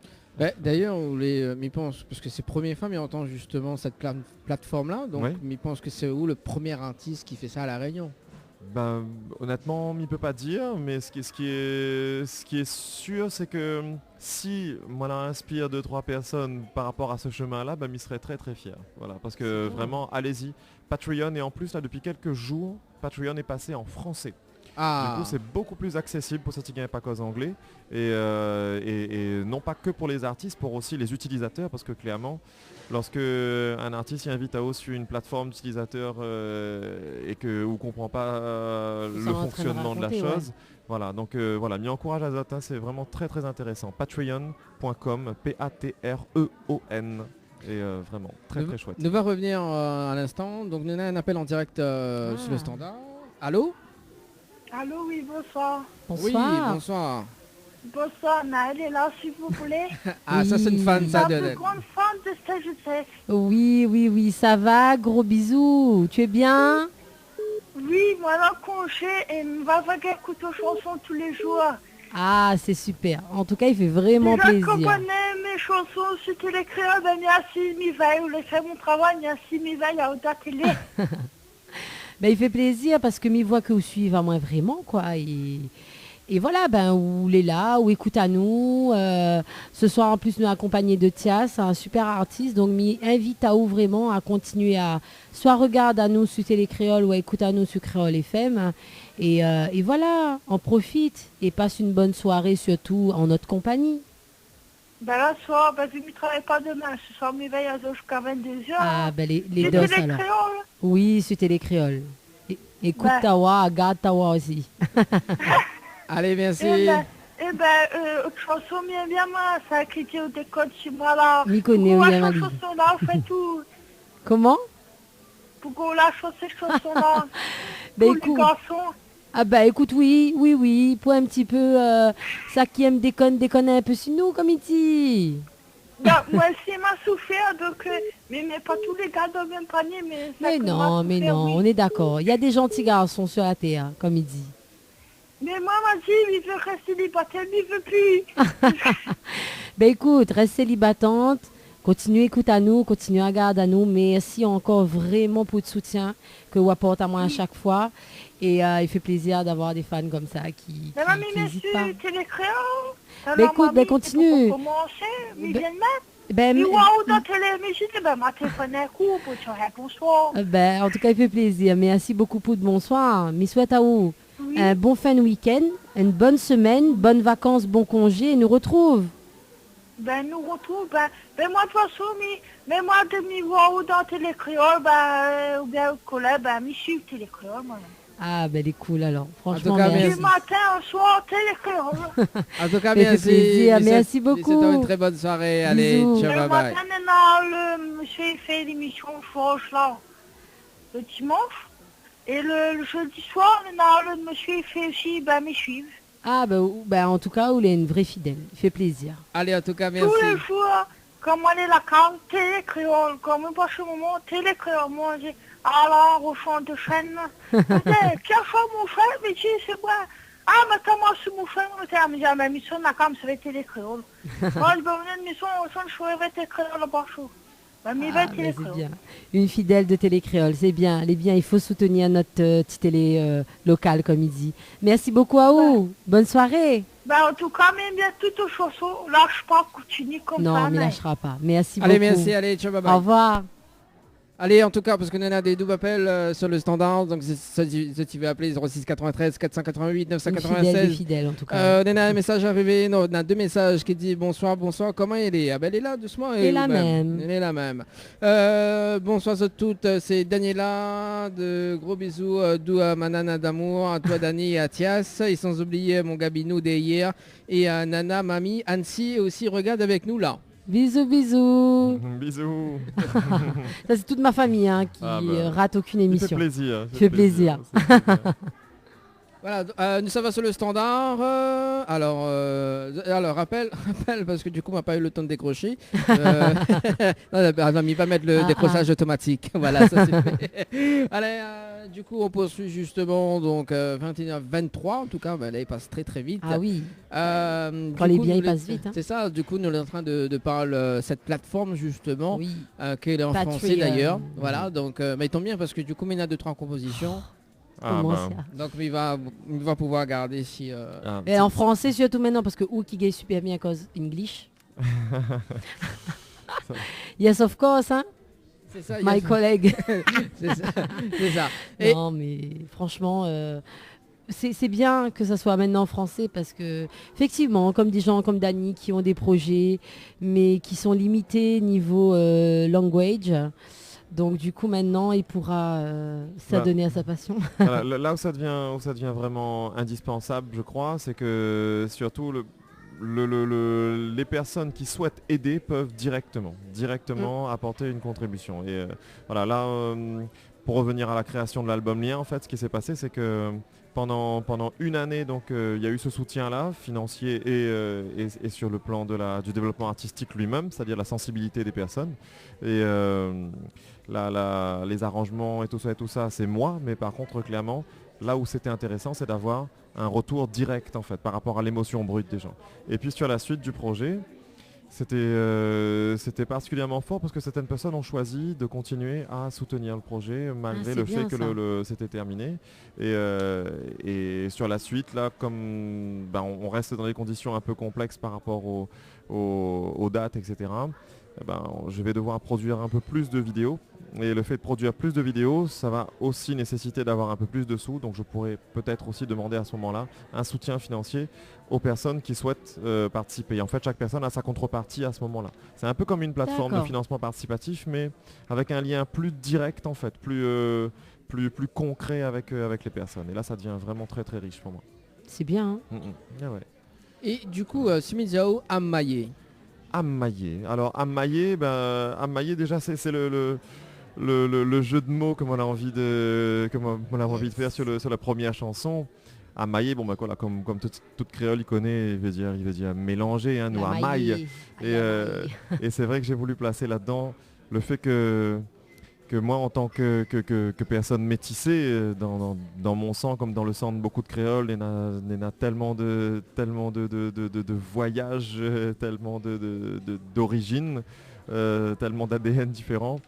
S3: D'ailleurs, on m'y pense, parce que c'est la première fois, mais on entend justement cette plateforme-là, donc m'y pense que c'est où le premier artiste qui fait ça à La Réunion?
S7: Honnêtement, on ne peut pas dire, mais ce qui est sûr, c'est que si moi inspire 2-3 personnes par rapport à ce chemin-là, m'y serait très très fier. Voilà, parce que vraiment, allez-y. Patreon, et en plus là, depuis quelques jours, Patreon est passé en français.
S3: Ah.
S7: Du coup, c'est beaucoup plus accessible pour ceux qui ne pas cause anglais et non pas que pour les artistes, pour aussi les utilisateurs, parce que clairement, lorsque un artiste invite à haut sur une plateforme d'utilisateur et qu'on ne comprend pas le fonctionnement de la chose, voilà, donc voilà, m'y encourage à Zot, hein, c'est vraiment très très intéressant. Patreon.com, Patreon. Et vraiment, très très chouette.
S3: Nous va revenir à l'instant. Donc, nous avons un appel en direct sur le standard. Allô?
S8: Allô, oui, bonsoir.
S3: Oui,
S2: Bonsoir.
S3: bonsoir.
S8: Bonsoir, Naël est là, s'il vous plaît.
S3: Ah, ça c'est une
S2: Oui.
S3: fan, ça,
S8: La
S3: de...
S8: plus grande fan de Stage.
S2: Oui, ça va, gros bisous. Tu es bien?
S8: Oui, moi, là, congé, et me va écouter aux chansons tous les jours.
S2: Ah, c'est super. En tout cas, il fait vraiment
S8: Déjà,
S2: plaisir.
S8: comprenez mes chansons sur Télécréole, ben, merci, m'y veille, vous laissez mon travail, merci, m'y veille, à la télé.
S2: Ben, il fait plaisir parce que m'y voit que vous suivez à moi vraiment, quoi. Et voilà, ben, ou est là, ou écoute à nous. Ce soir, en plus, nous accompagné de Thias, un super artiste. Donc, m'y invite à vous vraiment à continuer à soit regarde à nous sur Télécréole ou à écoute à nous sur Créole FM. Et voilà, en profite et passe une bonne soirée, surtout en notre compagnie.
S8: Ben, là, ce soir, ben, je ne travaille pas demain, ce soir, m'y veille jusqu'à 22h.
S2: Ah, ben, les
S8: C'est
S2: deux alors.
S8: Télécréole.
S2: Oui, sur Télécréole. Écoute
S8: Ouais.
S2: Tawa, garde Tawa aussi.
S3: Allez, merci.
S8: Autre chanson, bien, moi, ça a cliqué au décode chez moi, là.
S2: M'y connais,
S8: Pourquoi
S2: oui,
S8: la
S2: Amali.
S8: chanson, là, on fait tout.
S2: Comment?
S8: Pourquoi la chanson, là.
S2: Ben,
S8: Pour les
S2: écoute.
S8: garçons.
S2: Ah bah écoute, oui, pour un petit peu, ça qui aime déconner un peu sur nous, comme il dit.
S8: Ben, moi aussi, m'a souffert, donc, mais pas tous les gars dans le même panier, mais ça
S2: Mais
S8: que
S2: non,
S8: m'a souffert, oui.
S2: on est d'accord. Il y a des gentils garçons sur la terre, comme il dit.
S8: Mais moi, m'a dit, il veut rester célibataire, il veut plus.
S2: Ben écoute, reste célibatante, continue à écouter à nous, continue à garder à nous. Merci encore vraiment pour le soutien que vous apportez à moi à chaque fois. Et il fait plaisir d'avoir des fans comme ça qui
S8: Mais mamie,
S2: n'hésitent pas.
S8: monsieur, Télécréole.
S2: Ben écoute, ben continue.
S8: Pour commencer, mais
S2: Ben-
S8: viens de mettre.
S2: Ben,
S8: Mais waouh, dans télé, mais j'ai dit, ben, ma téléphone est court pour te répondre bonsoir.
S2: ben, en tout cas, il fait plaisir. Merci beaucoup pour le bonsoir. Mais souhaite à vous
S8: Oui.
S2: un bon fin de week-end, une bonne semaine, bonnes vacances, bon congé et nous retrouve.
S8: Ben, nous retrouve, ben, moi, de toute façon, mais moi, de m'y voir ou dans Télécréole, ben, ou bien au collège, ben, m'y suivre Télécréole, moi.
S2: Ah, ben, elle est cool alors. Franchement,
S3: En tout cas,
S2: merci.
S8: Du matin au soir, Télécréole.
S3: En tout cas,
S2: Ça fait
S3: merci.
S2: plaisir,
S3: Bisous.
S2: merci beaucoup.
S3: Bisous, une très bonne soirée. Allez,
S2: Bisous.
S3: ciao,
S8: Le
S3: bye bye.
S8: matin, maintenant, le monsieur il fait l'émission Forge, là, le dimanche. Et le jeudi soir, maintenant, le monsieur il fait aussi, ben, m'y suivre.
S2: Ah, ben, en tout cas, il est une vraie fidèle. Il fait plaisir.
S3: Allez, en tout cas, merci.
S8: Tous les jours, comme on est la carte, Télécréole, comme pas ce moment, Télécréole, moi, j'ai, alors, au fond de chaîne, quelle fois mon frère, mais tu c'est quoi? Ah, mais comment c'est mon frère? Mais j'ai ma mission, la cam, c'est Télécréole. Moi, je vais venir de mission, je ferai Télécréole, là-bas, chaud. Mais
S2: Ah,
S8: il
S2: ben, c'est bien. Une fidèle de Télécréole, c'est bien. Elle est bien. Il faut soutenir notre petite télé locale, comme il dit. Merci beaucoup à vous. Bonne soirée.
S8: Ben, en tout cas, même bien toutes aux chansons, lâche pas, continue comme
S2: Non,
S8: ça.
S2: mais lâchera pas. Merci
S3: Allez,
S2: beaucoup.
S3: merci. Allez, ciao, bye
S2: Au
S3: bye.
S2: revoir.
S3: Allez, en tout cas, parce qu'on a des doubles appels sur le standard. Donc, si tu veux appeler 06 93 488
S2: Une fidèle des
S3: 996.
S2: fidèles, en tout cas.
S3: On a un message arrivé, non, on a deux messages qui disent bonsoir, comment elle est? Ah ben elle est là doucement.
S2: Elle est la même.
S3: Elle est la même. Bonsoir à toutes, c'est Daniela, de gros bisous, d'où à Manana d'amour, à toi Dani et à Thias, et sans oublier mon Gabinou d'hier, et à Nana, Mamie, Annecy aussi regarde avec nous là.
S2: Bisous, bisous.
S7: Bisous.
S2: Ça, c'est toute ma famille hein, qui
S7: Ah bah,
S2: rate aucune
S7: Il fait
S2: émission.
S7: plaisir.
S2: Il fait plaisir.
S7: c'est plaisir.
S3: Voilà, nous sommes sur le standard. Alors rappel, parce que du coup on n'a pas eu le temps de décrocher. Non, il va mettre le décrochage automatique. Voilà, ça c'est fait. Allez, du coup on poursuit justement donc 21h23 en tout cas, là il passe très très vite.
S2: Ah oui.
S3: Quand
S2: les biens, ils passent vite, hein.
S3: C'est ça, du coup nous sommes en train de parler cette plateforme justement,
S2: Oui.
S3: qui est en
S2: Patreon.
S3: français d'ailleurs. Voilà, donc mais il tombe bien parce que du coup il y en a 2-3 compositions.
S7: Ah,
S2: Comment
S7: bah.
S2: ça
S3: Donc il va pouvoir garder si...
S7: Ah,
S2: Et en français surtout maintenant parce que ou qui gagne super bien cause English. Yes of course hein.
S3: C'est ça,
S2: My colleague.
S3: c'est ça. C'est ça. Et
S2: Non mais franchement c'est bien que ça soit maintenant en français parce que, effectivement, comme des gens comme Dany qui ont des projets, mais qui sont limités niveau language. Donc du coup maintenant il pourra s'adonner à sa passion.
S7: Voilà, là où ça devient vraiment indispensable, je crois, c'est que surtout les personnes qui souhaitent aider peuvent directement apporter une contribution. Et voilà, là, pour revenir à la création de l'album Lien, en fait, ce qui s'est passé, c'est que pendant une année, donc, il y a eu ce soutien-là, financier et sur le plan du développement artistique lui-même, c'est-à-dire la sensibilité des personnes. Et les arrangements et tout ça, c'est moi, mais par contre, clairement, là où c'était intéressant, c'est d'avoir un retour direct en fait par rapport à l'émotion brute des gens. Et puis sur la suite du projet, c'était particulièrement fort parce que certaines personnes ont choisi de continuer à soutenir le projet malgré le fait que c'était terminé. Et sur la suite, là, comme on reste dans des conditions un peu complexes par rapport aux dates, etc., je vais devoir produire un peu plus de vidéos. Et le fait de produire plus de vidéos, ça va aussi nécessiter d'avoir un peu plus de sous. Donc je pourrais peut-être aussi demander à ce moment-là un soutien financier aux personnes qui souhaitent participer. Et en fait, chaque personne a sa contrepartie à ce moment-là. C'est un peu comme une plateforme de financement participatif, mais avec un lien plus direct en fait, plus concret avec les personnes. Et là, ça devient vraiment très très riche pour moi.
S2: C'est bien. Hein.
S7: Ah ouais.
S3: Et du coup, Simiziao Amaye.
S7: Amaye. Alors Amaye, déjà c'est le jeu de mots comme on a envie de faire sur la première chanson. Amaye, comme toute créole, il connaît, il veut dire mélanger, hein, nous amaille. Et c'est vrai que j'ai voulu placer là-dedans le fait que moi, en tant que personne métissée, dans mon sang comme dans le sang de beaucoup de créoles, il y a tellement de voyages, tellement d'origines, tellement d'ADN différents,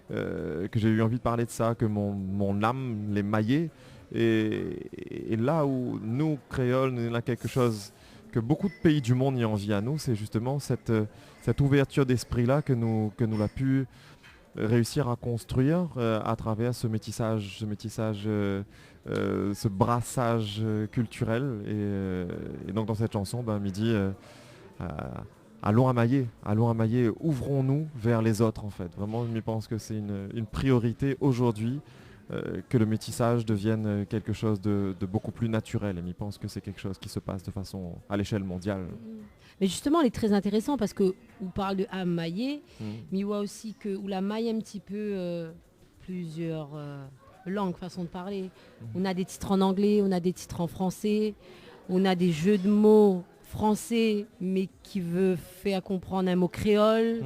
S7: que j'ai eu envie de parler de ça, que mon âme les maillait. Et là où nous, créoles, nous avons quelque chose que beaucoup de pays du monde y envient à nous, c'est justement cette ouverture d'esprit-là que nous l'a pu réussir à construire à travers ce métissage, ce brassage culturel. Et donc dans cette chanson, Midi, allons amailler, ouvrons-nous vers les autres en fait. Vraiment, je pense que c'est une priorité aujourd'hui que le métissage devienne quelque chose de beaucoup plus naturel. Et je pense que c'est quelque chose qui se passe de façon à l'échelle mondiale.
S2: Mais justement, elle est très intéressante parce qu'on parle de amailler, mais il voit aussi que où la maille un petit peu plusieurs langues, façon de parler. On a des titres en anglais, on a des titres en français, on a des jeux de mots français, mais qui veut faire comprendre un mot créole.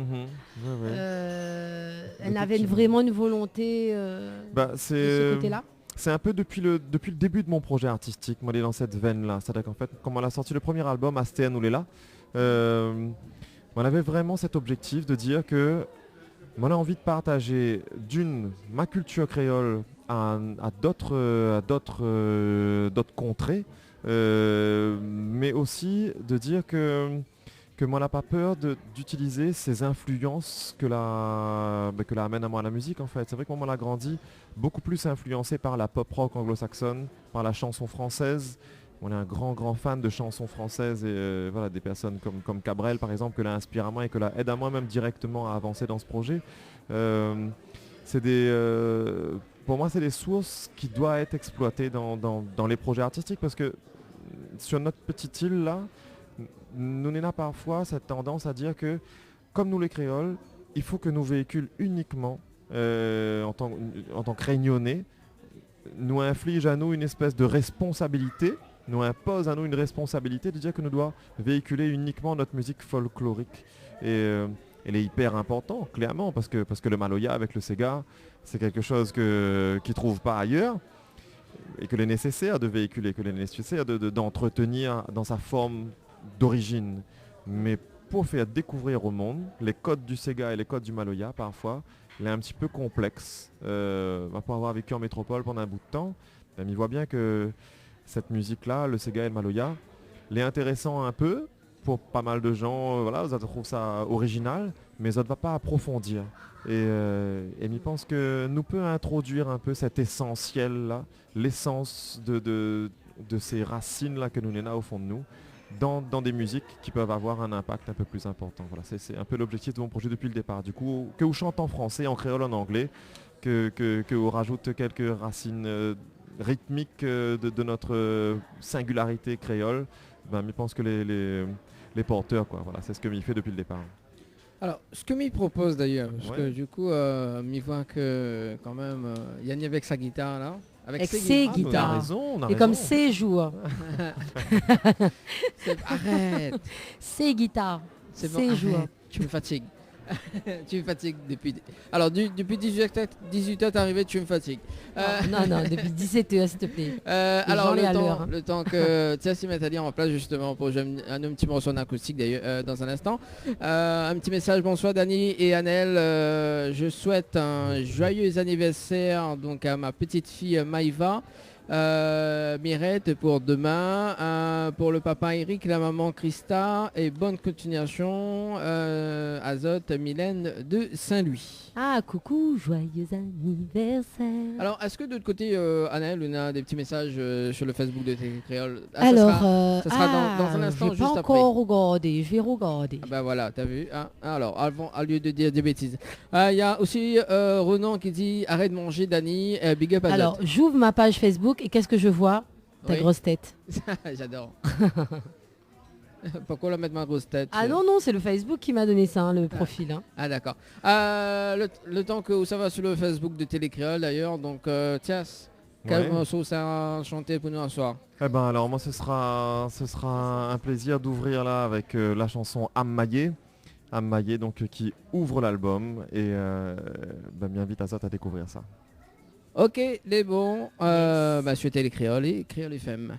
S2: Elle avait vraiment une volonté de ce côté-là.
S7: C'est un peu depuis le début de mon projet artistique, moi, elle est dans cette veine-là. C'est-à-dire qu'en fait, quand on a sorti le premier album, Astéen Oulela, on avait vraiment cet objectif de dire que on a envie de partager ma culture créole à d'autres contrées, mais aussi de dire que moi n'a pas peur d'utiliser ces influences que la amène à moi la musique en fait. C'est vrai que moi on a grandi beaucoup plus influencé par la pop rock anglo-saxonne, par la chanson française. On est un grand fan de chansons françaises et des personnes comme Cabrel par exemple que l'a inspiré à moi et que l'a aide à moi même directement à avancer dans ce projet. Pour moi c'est des sources qui doivent être exploitées dans les projets artistiques parce que sur notre petite île là, nous n'avons parfois cette tendance à dire que, comme nous les créoles, il faut que nous véhiculions uniquement, en tant que réunionnais, nous inflige à nous une espèce de responsabilité, nous impose à nous une responsabilité de dire que nous devons véhiculer uniquement notre musique folklorique. Et elle est hyper importante, clairement, parce que le Maloya avec le Sega, c'est quelque chose qu'ils ne trouvent pas ailleurs. Et que est nécessaire de véhiculer, que est nécessaire d'entretenir dans sa forme d'origine. Mais pour faire découvrir au monde les codes du Sega et les codes du Maloya, parfois, il est un petit peu complexe. Pour avoir vécu en métropole pendant un bout de temps, il voit bien que cette musique-là, le Sega et le Maloya, l'est intéressant un peu pour pas mal de gens. Ils trouvent ça original, mais ça ne va pas approfondir. Et je pense que nous peut introduire un peu cet essentiel-là, l'essence de ces racines-là que nous avons au fond de nous dans des musiques qui peuvent avoir un impact un peu plus important. Voilà, c'est un peu l'objectif de mon projet depuis le départ. Du coup, que vous chante en français, en créole, en anglais, que vous rajoute quelques racines rythmiques de notre singularité créole, je pense que les porteurs, quoi. Voilà, c'est ce que m'y fait depuis le départ.
S3: Alors, ce que m'y propose d'ailleurs, parce
S7: Ouais.
S3: que du coup, m'y voit que quand même, Yanni avec sa guitare là,
S2: Avec ses
S3: guitares.
S7: On a
S2: guitares.
S7: raison, on a
S2: Et comme
S7: raison.
S2: ses jours,
S3: Arrête,
S2: ses guitares,
S3: c'est bon,
S2: ses jours.
S3: arrête, tu me fatigues. Tu me fatigues depuis... Alors, depuis 18h t'es arrivé, tu me fatigues.
S2: Non, depuis 17h, s'il te plaît.
S3: Alors,
S2: gens les à l'heure, hein.
S3: le temps que Tia s'y mette à dire en place justement pour jouer un petit morceau en acoustique d'ailleurs dans un instant. Un petit message, bonsoir Dani et Annelle. Je souhaite un joyeux anniversaire donc à ma petite fille Maïva. Mirette pour demain, pour le papa Eric, la maman Christa et bonne continuation Azote Mylène de Saint-Louis.
S2: Ah, coucou, joyeux anniversaire.
S3: Alors est-ce que de l'autre côté Annelle, on a des petits messages sur le Facebook de Télé Créole?
S2: Alors,
S3: ça sera dans un instant,
S2: j'ai
S3: juste
S2: pas
S3: après.
S2: encore regardé, je vais regarder.
S3: Ah bah voilà, t'as vu hein. Alors, avant, au lieu de dire des bêtises. Il y a aussi Renan qui dit arrête de manger Dani, big up à
S2: Alors, j'ouvre ma page Facebook et qu'est-ce que je vois? Ta
S3: Oui.
S2: grosse tête.
S3: J'adore. Pourquoi la mettre ma grosse tête?
S2: Ah non, c'est le Facebook qui m'a donné ça, hein, le profil. Hein.
S3: Ah d'accord. Le temps que ça va sur le Facebook de Télé Créole d'ailleurs, donc Thias, quel
S7: Ouais.
S3: morceau ça a chanté pour nous un soir?
S7: Eh ben alors moi ce sera un plaisir d'ouvrir là avec la chanson Ammaillé, donc qui ouvre l'album et m'invite Azot à découvrir ça.
S3: Ok, les bons, sur Télé Créole et Créole FM.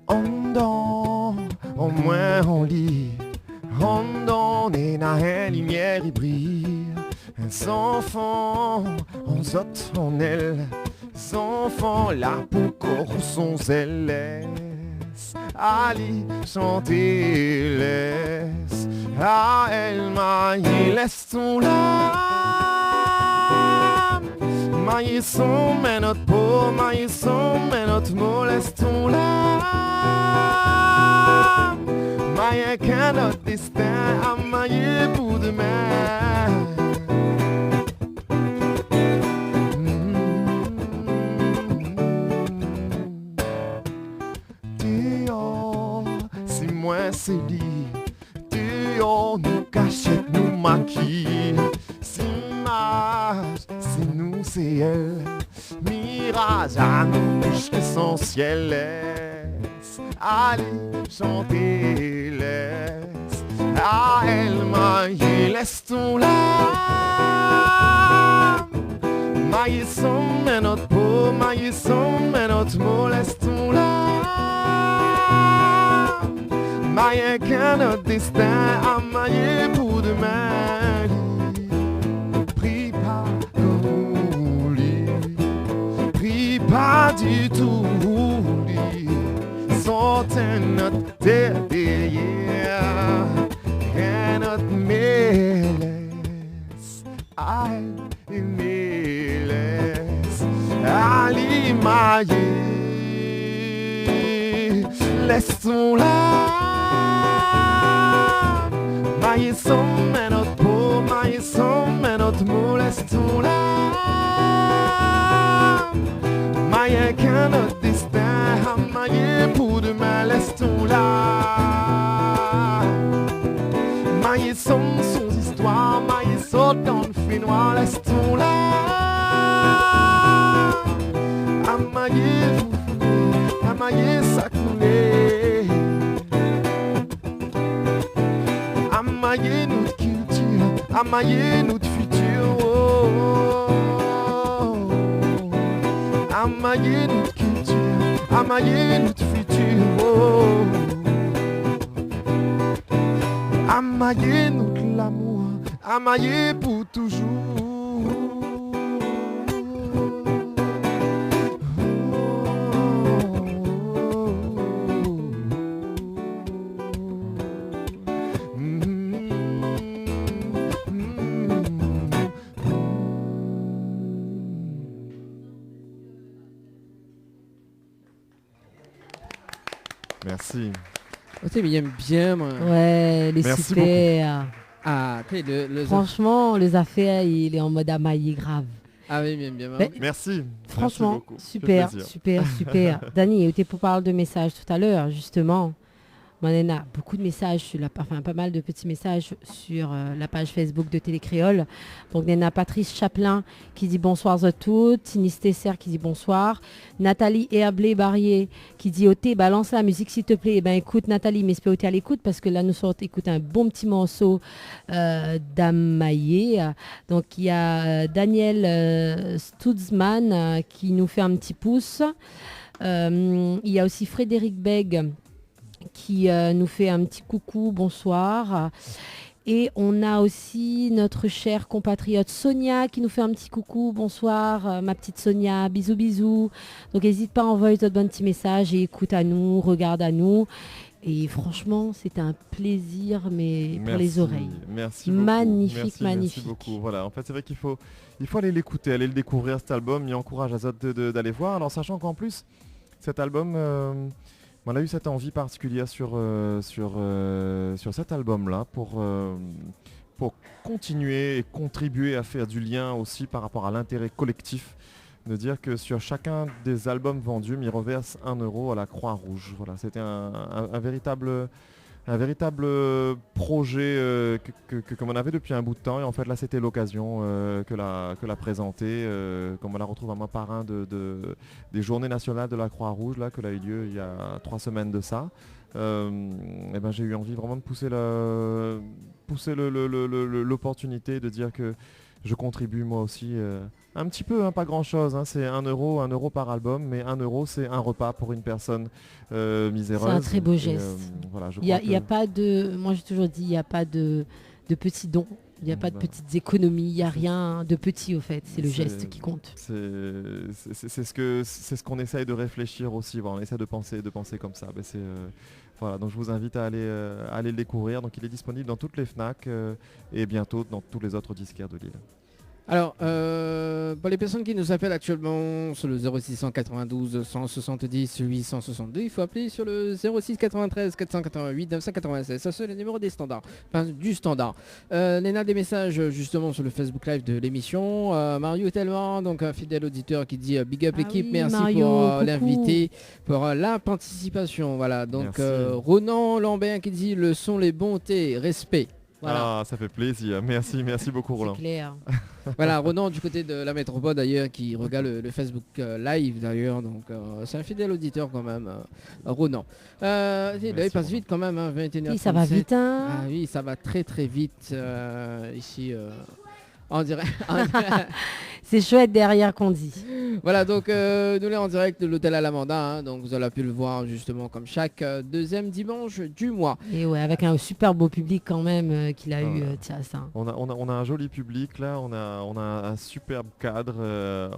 S7: On dort, au moins on lit, on donne et na lumière y brille. Un enfant, on zote en elle, enfants là pour corps son zèle laisse. Ali chanter laisse, à elle maille laisse ton lame. Maille son mais notre peau, maille son mais notre mot laisse ton lame. Maille qu'un notre destin à mailler pour demain. Si moi c'est dit, dehors nous cachette, nous maquille. Si image, c'est nous, c'est elle. Mirage à nous bouches essentielles. Laisse, allez, chanter, laisse. À elle, maille, laisse ton lame. Maille son, mais notre peau, maille son, mais notre mot, laisse ton lame. Maille qu'un notre destin à mailler pour demain. Prie pas comme lui, prie pas du tout lui. Sortez notre terre derrière, et notre mélesse, aïe et mélesse, Ali mailler, laisse ton là. Maille son, mais notre peau, maille son, mais notre mot, laisse ton là. Maille qu'un notre destin, à mailler pour demain, laisse ton là. Maille son histoire, maille son dans le fait noir, laisse ton là. À mailler ça coulait. Amailler notre culture, amailler notre futur. Oh, oh, oh. Amailler notre culture, amailler notre futur. Oh. Amailler notre l'amour, amailler pour toujours. Oh, Merci.
S3: Oh, c'est bien, moi.
S2: Ouais, les
S7: Merci
S2: super.
S3: Ah, ok,
S2: Franchement, les affaires, il est en mode amaillé grave.
S3: Ah oui, bien.
S2: Mais-
S7: Merci.
S2: Franchement,
S7: Merci beaucoup.
S2: super,
S7: Ça fait plaisir.
S2: super. Dani, était pour parler de messages tout à l'heure, justement. Manena, beaucoup de messages, pas mal de petits messages sur la page Facebook de Télécréole. Donc, Nena Patrice Chaplin qui dit bonsoir à toutes. Tinis Tesser qui dit bonsoir. Nathalie Herblé Barrier qui dit Oté, balance la musique s'il te plaît. Eh ben écoute Nathalie, mais espère que tu à l'écoute parce que là nous sortons écouter un bon petit morceau d'Amaillé. Donc il y a Daniel Stutzman qui nous fait un petit pouce. Il y a aussi Frédéric Beg qui nous fait un petit coucou, bonsoir. Et on a aussi notre chère compatriote Sonia qui nous fait un petit coucou, bonsoir, ma petite Sonia, bisous. Donc n'hésite pas à envoyer ton bon petit message et écoute à nous, regarde à nous. Et franchement, c'était un plaisir, mais pour les oreilles.
S7: Merci beaucoup.
S2: Magnifique.
S7: Merci beaucoup. Voilà, en fait, c'est vrai qu'il faut aller l'écouter, aller le découvrir, cet album. Il encourage Azot d'aller voir. Alors, sachant qu'en plus, cet album... on a eu cette envie particulière sur cet album-là pour continuer et contribuer à faire du lien aussi par rapport à l'intérêt collectif, de dire que sur chacun des albums vendus, il reverse 1 euro à la Croix-Rouge. Voilà, c'était un véritable projet comme on avait depuis un bout de temps, et en fait là c'était l'occasion que la présenter, comme on la retrouve à moi parrain des journées nationales de la Croix-Rouge là, que a eu lieu il y a 3 semaines de ça. Et ben j'ai eu envie vraiment de pousser l'opportunité de dire que je contribue moi aussi un petit peu, pas grand chose, c'est 1 euro par album, mais 1 euro c'est un repas pour une personne miséreuse.
S2: C'est un très beau geste.
S7: Voilà,
S2: Il y a pas de, moi j'ai toujours dit, il n'y a pas de petits dons, il n'y a pas de petites économies, il n'y a rien de petit au fait, c'est le geste qui compte.
S7: C'est ce qu'on essaye de réfléchir aussi, voilà, on essaie de penser comme ça. Voilà, donc je vous invite à aller le découvrir. Donc il est disponible dans toutes les FNAC et bientôt dans tous les autres disquaires de Lille.
S3: Alors, pour les personnes qui nous appellent actuellement sur le 0692 170 862, il faut appeler sur le 06 93 488 996. Ça, c'est le numéro des standards, enfin du standard. Léna, des messages justement sur le Facebook Live de l'émission. Mario tellement, donc un fidèle auditeur qui dit Big up l'équipe,
S2: oui,
S3: merci
S2: Mario,
S3: pour
S2: coucou.
S3: l'invité, pour la participation. Voilà, donc Ronan Lambert qui dit le son, les bontés, respect. Voilà.
S7: Ah, ça fait plaisir. Merci beaucoup Roland.
S2: C'est clair.
S3: Voilà, Ronan du côté de la métropole d'ailleurs qui regarde le Facebook Live d'ailleurs, donc c'est un fidèle auditeur quand même, Ronan. Il passe vite quand même, 21h37.
S2: Oui, ça va vite, hein.
S3: Ah oui, ça va très vite ici. On dirait.
S2: C'est chouette derrière qu'on dit.
S3: Voilà, donc nous sommes en direct de l'hôtel Alamanda, donc vous avez pu le voir justement comme chaque deuxième dimanche du mois.
S2: Et ouais, avec un super beau public quand même qu'il a eu, ça.
S7: On a un joli public là, on a un superbe cadre,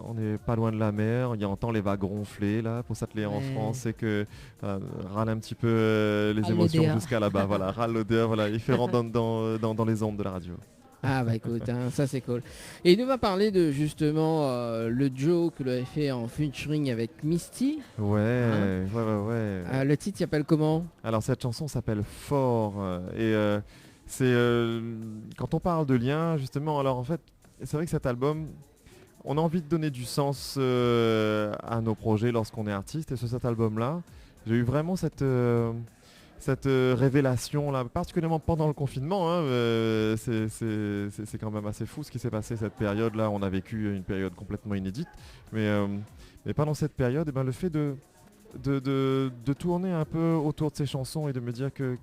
S7: on n'est pas loin de la mer, il entend les vagues ronfler là, pour s'atteler en France, c'est que râle un petit peu les émotions jusqu'à là-bas, voilà, râle l'odeur, voilà, il fait rentrer dans les ondes de la radio.
S3: Ah bah écoute, ça c'est cool. Et il nous va parler de justement le duo que l'on avait fait en featuring avec Misty.
S7: Ouais.
S3: Le titre s'appelle comment?
S7: Alors cette chanson s'appelle Fort et c'est quand on parle de lien justement, alors en fait c'est vrai que cet album, on a envie de donner du sens à nos projets lorsqu'on est artiste, et sur cet album là j'ai eu vraiment cette révélation là, particulièrement pendant le confinement, c'est quand même assez fou ce qui s'est passé cette période là. On a vécu une période complètement inédite, mais pendant cette période, le fait de tourner un peu autour de ces chansons et de me dire que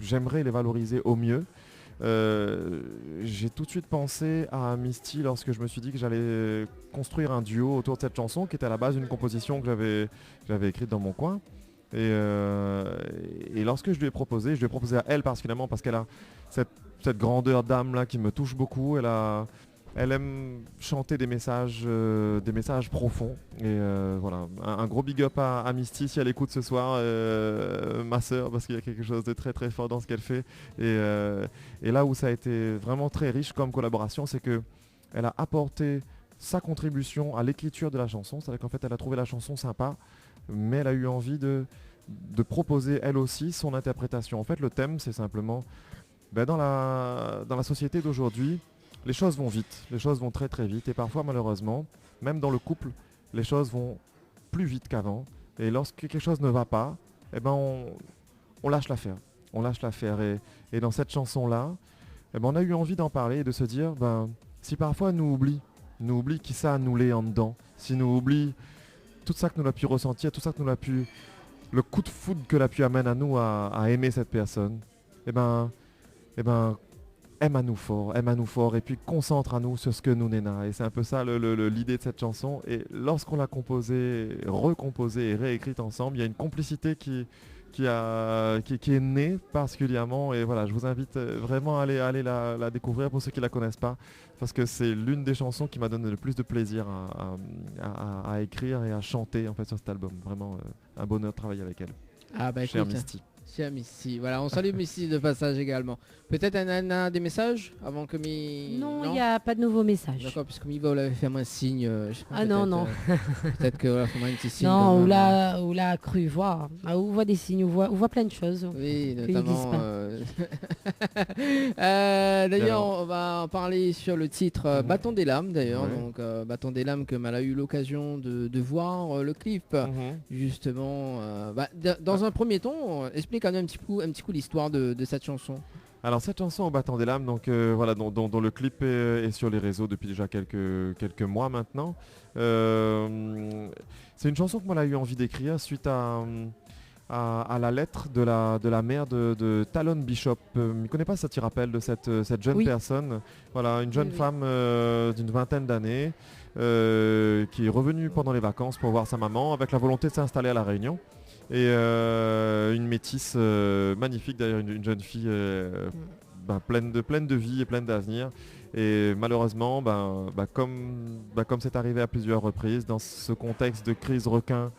S7: j'aimerais les valoriser au mieux, j'ai tout de suite pensé à Misty lorsque je me suis dit que j'allais construire un duo autour de cette chanson qui était à la base une composition que j'avais écrite dans mon coin. Et lorsque je lui ai proposé à elle particulièrement parce qu'elle a cette grandeur d'âme là qui me touche beaucoup. Elle aime chanter des messages profonds. Et voilà, un gros big up à Misty si elle écoute ce soir, ma sœur, parce qu'il y a quelque chose de très très fort dans ce qu'elle fait. Et là où ça a été vraiment très riche comme collaboration, c'est que elle a apporté sa contribution à l'écriture de la chanson. C'est-à-dire qu'en fait elle a trouvé la chanson sympa, mais elle a eu envie de de proposer elle aussi son interprétation. En fait, le thème, c'est simplement, dans la société d'aujourd'hui, les choses vont vite, les choses vont très très vite, et parfois malheureusement, même dans le couple, les choses vont plus vite qu'avant, et lorsque quelque chose ne va pas, on lâche l'affaire. On lâche l'affaire, et dans cette chanson-là, on a eu envie d'en parler et de se dire, si parfois nous oublie qui ça nous l'est en dedans, si nous oublie tout ça que nous l'a pu ressentir, tout ça que nous l'a pu, le coup de foudre que l'a pu amener à nous à aimer cette personne, aime à nous fort, et puis concentre à nous sur ce que nous n'éna. Et c'est un peu ça l'idée de cette chanson. Et lorsqu'on l'a composée, recomposée et réécrite ensemble, il y a une complicité qui est née particulièrement. Et voilà, je vous invite vraiment à aller la découvrir pour ceux qui ne la connaissent pas, parce que c'est l'une des chansons qui m'a donné le plus de plaisir à écrire et à chanter en fait sur cet album. Vraiment un bonheur de travailler avec elle.
S3: Ah bah
S7: Chère
S3: écoute,
S7: Misty.
S3: chère Misty. Voilà, on salue Misty de passage également. Peut-être un des messages avant que
S2: Non, il n'y a pas de nouveaux messages.
S3: D'accord, puisque Miva vous l'avez fait un signe. Je sais pas,
S2: Ah non, non.
S3: Peut-être que voilà, faudra un petit signe.
S2: Non,
S3: quand
S2: ou
S3: même.
S2: l'a cru voir. Ah, on voit des signes, on voit plein de choses.
S3: Oui,
S2: qu'ils
S3: notamment.
S2: disent
S3: D'ailleurs, on va en parler sur le titre Bâton des lames. D'ailleurs,
S7: Ouais.
S3: donc Bâton des lames que Mal a eu l'occasion de voir le clip. Justement, dans un premier temps, explique quand même un petit coup l'histoire de cette chanson.
S7: Alors cette chanson Au battant des lames, donc voilà, dont le clip est sur les réseaux depuis déjà quelques mois maintenant. C'est une chanson que moi j'ai eu envie d'écrire suite à la lettre de la mère de Talon Bishop. Je ne connais pas si ça t'y rappelle de cette jeune
S2: Oui.
S7: personne. Voilà, une jeune
S2: Oui.
S7: femme d'une vingtaine d'années qui est revenue pendant les vacances pour voir sa maman avec la volonté de s'installer à La Réunion. Et une métisse magnifique d'ailleurs, une jeune fille pleine de vie et pleine d'avenir. Et malheureusement, comme c'est arrivé à plusieurs reprises, dans ce contexte de crise requin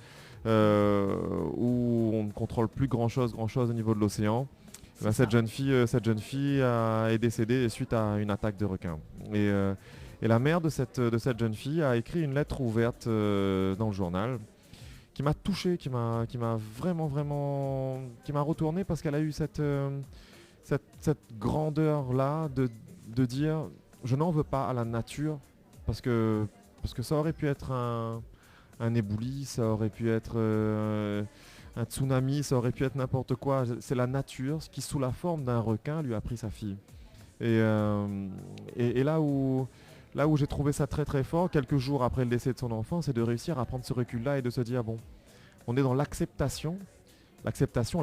S7: où on ne contrôle plus grand chose au niveau de l'océan, cette jeune fille est décédée suite à une attaque de requin. Et la mère de cette jeune fille a écrit une lettre ouverte dans le journal, qui m'a touché, qui m'a vraiment qui m'a retourné, parce qu'elle a eu cette grandeur là de dire je n'en veux pas à la nature, parce que ça aurait pu être un éboulis, ça aurait pu être un tsunami, ça aurait pu être n'importe quoi. C'est la nature qui, sous la forme d'un requin, lui a pris sa fille. Et là où j'ai trouvé ça très très fort, quelques jours après le décès de son enfant, c'est de réussir à prendre ce recul-là et de se dire, bon, on est dans l'acceptation, la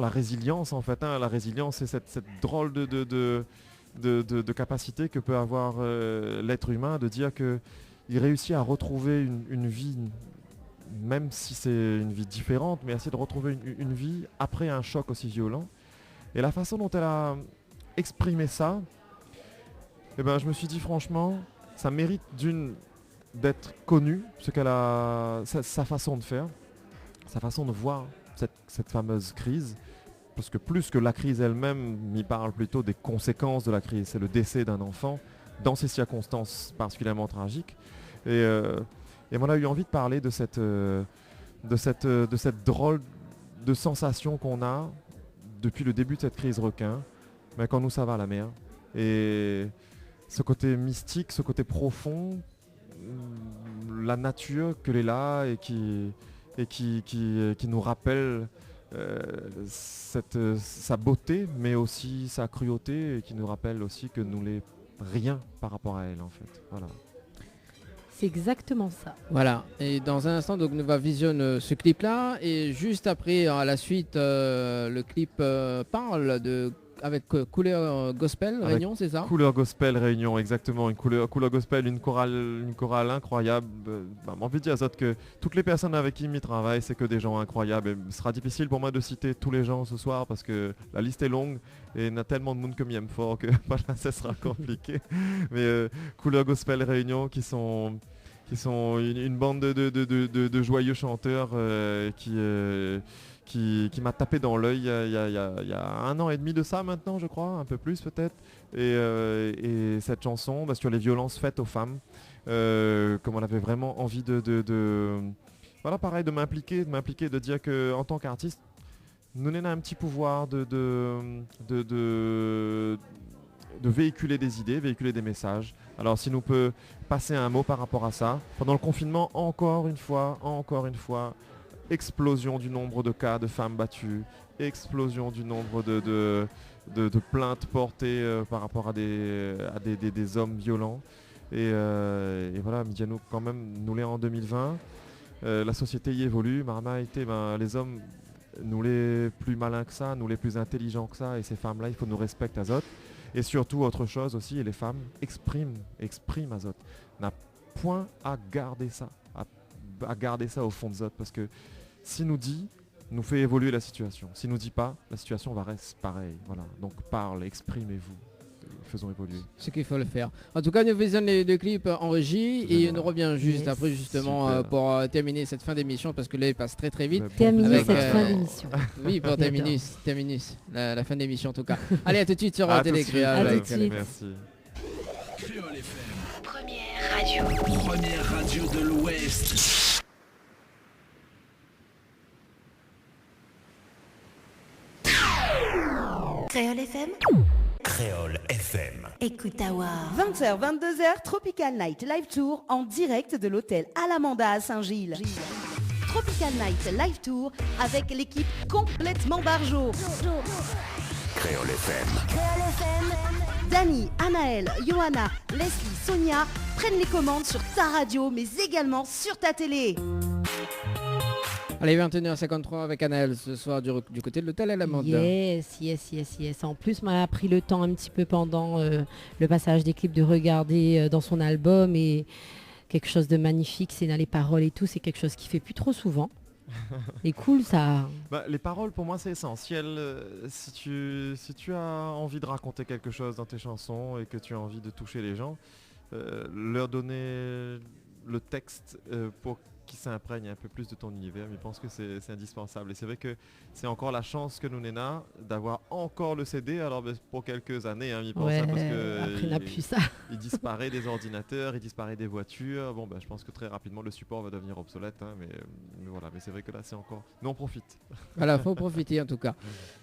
S7: résilience en fait. La résilience, c'est cette drôle de capacité que peut avoir l'être humain, de dire qu'il réussit à retrouver une vie, même si c'est une vie différente, mais essayer de retrouver une vie après un choc aussi violent. Et la façon dont elle a exprimé ça, je me suis dit franchement, ça mérite d'être connu, ce qu'elle a, sa façon de faire, sa façon de voir cette fameuse crise, parce que plus que la crise elle-même, m'y parle plutôt des conséquences de la crise. C'est le décès d'un enfant dans ces circonstances particulièrement tragiques. Et on a eu envie de parler de cette drôle de sensation qu'on a depuis le début de cette crise requin, mais quand nous ça va la mer. Et ce côté mystique, ce côté profond, la nature qu'elle est là et qui nous rappelle sa beauté, mais aussi sa cruauté, et qui nous rappelle aussi que nous n'est rien par rapport à elle en fait. Voilà.
S2: C'est exactement ça.
S3: Voilà, et dans un instant, donc nous va visionner ce clip-là, et juste après, à la suite, le clip parle avec couleur gospel
S7: Avec
S3: Réunion, c'est ça?
S7: Couleur gospel Réunion, exactement, une couleur gospel, une chorale incroyable. Envie de dire ça, que toutes les personnes avec qui m'y travaille, c'est que des gens incroyables. Et ce sera difficile pour moi de citer tous les gens ce soir, parce que la liste est longue et il y a tellement de monde que m'y aime fort que voilà, ça sera compliqué. Mais Couleur gospel Réunion, qui sont une bande de joyeux chanteurs qui m'a tapé dans l'œil il y a 1 an et demi de ça maintenant, je crois, un peu plus peut-être. Et cette chanson sur les violences faites aux femmes, comme on avait vraiment envie voilà, pareil, de m'impliquer, de dire qu'en tant qu'artiste, nous a un petit pouvoir de véhiculer des idées, véhiculer des messages. Alors si nous peut passer un mot par rapport à ça. Pendant le confinement, encore une fois, explosion du nombre de cas de femmes battues, explosion du nombre de plaintes portées par rapport à des hommes violents. Et voilà, Midiano quand même, nous l'est en 2020. La société y évolue. Marma a été, les hommes, nous les plus malins que ça, nous les plus intelligents que ça. Et ces femmes-là, il faut nous respecter Azote. Et surtout, autre chose aussi, les femmes expriment Azote. N'a point à garder ça, à garder ça au fond de Zot. Parce que si nous dit, nous fait évoluer la situation. Si nous dit pas, la situation va rester pareille. Voilà. Donc parle, exprimez-vous. Faisons évoluer.
S3: Ce qu'il faut le faire. En tout cas, nous faisons les deux clips en régie et on revient juste après justement pour terminer cette fin d'émission parce que là il passe très très vite.
S2: Terminer cette fin d'émission.
S3: Oui, pour terminer la fin d'émission en tout cas. Allez, à tout de suite sur Télé
S2: Créole. À tout de suite.
S7: Merci.
S6: Créole FM. Première radio de l'Ouest.
S1: Créole FM.
S6: Créole FM.
S1: Écoute Awa. 20h, 22h, Tropical Night Live Tour en direct de l'hôtel Alamanda à Saint-Gilles. Tropical Night Live Tour avec l'équipe complètement barjo.
S6: Créole FM.
S1: Dani, Anaël, Johanna, Leslie, Sonia prennent les commandes sur ta radio mais également sur ta télé.
S3: Allez, 21h53 avec Anaël ce soir du côté de l'hôtel Alamanda.
S2: Yes. En plus, m'a pris le temps un petit peu pendant le passage des clips de regarder dans son album et quelque chose de magnifique, c'est dans les paroles et tout, c'est quelque chose qui fait plus trop souvent. Et cool ça.
S7: Les paroles pour moi c'est essentiel. Si tu as envie de raconter quelque chose dans tes chansons et que tu as envie de toucher les gens, leur donner le texte pour qui s'imprègne un peu plus de ton univers, mais je pense que c'est indispensable. Et c'est vrai que c'est encore la chance que nous n'ena d'avoir encore le CD, alors pour quelques années, il pense
S2: ouais,
S7: parce que
S2: après n'a plus ça.
S7: Il disparaît des ordinateurs, il disparaît des voitures. Bon, je pense que très rapidement le support va devenir obsolète, mais voilà. Mais c'est vrai que là c'est encore. Nous on profite.
S3: Voilà, faut profiter en tout cas.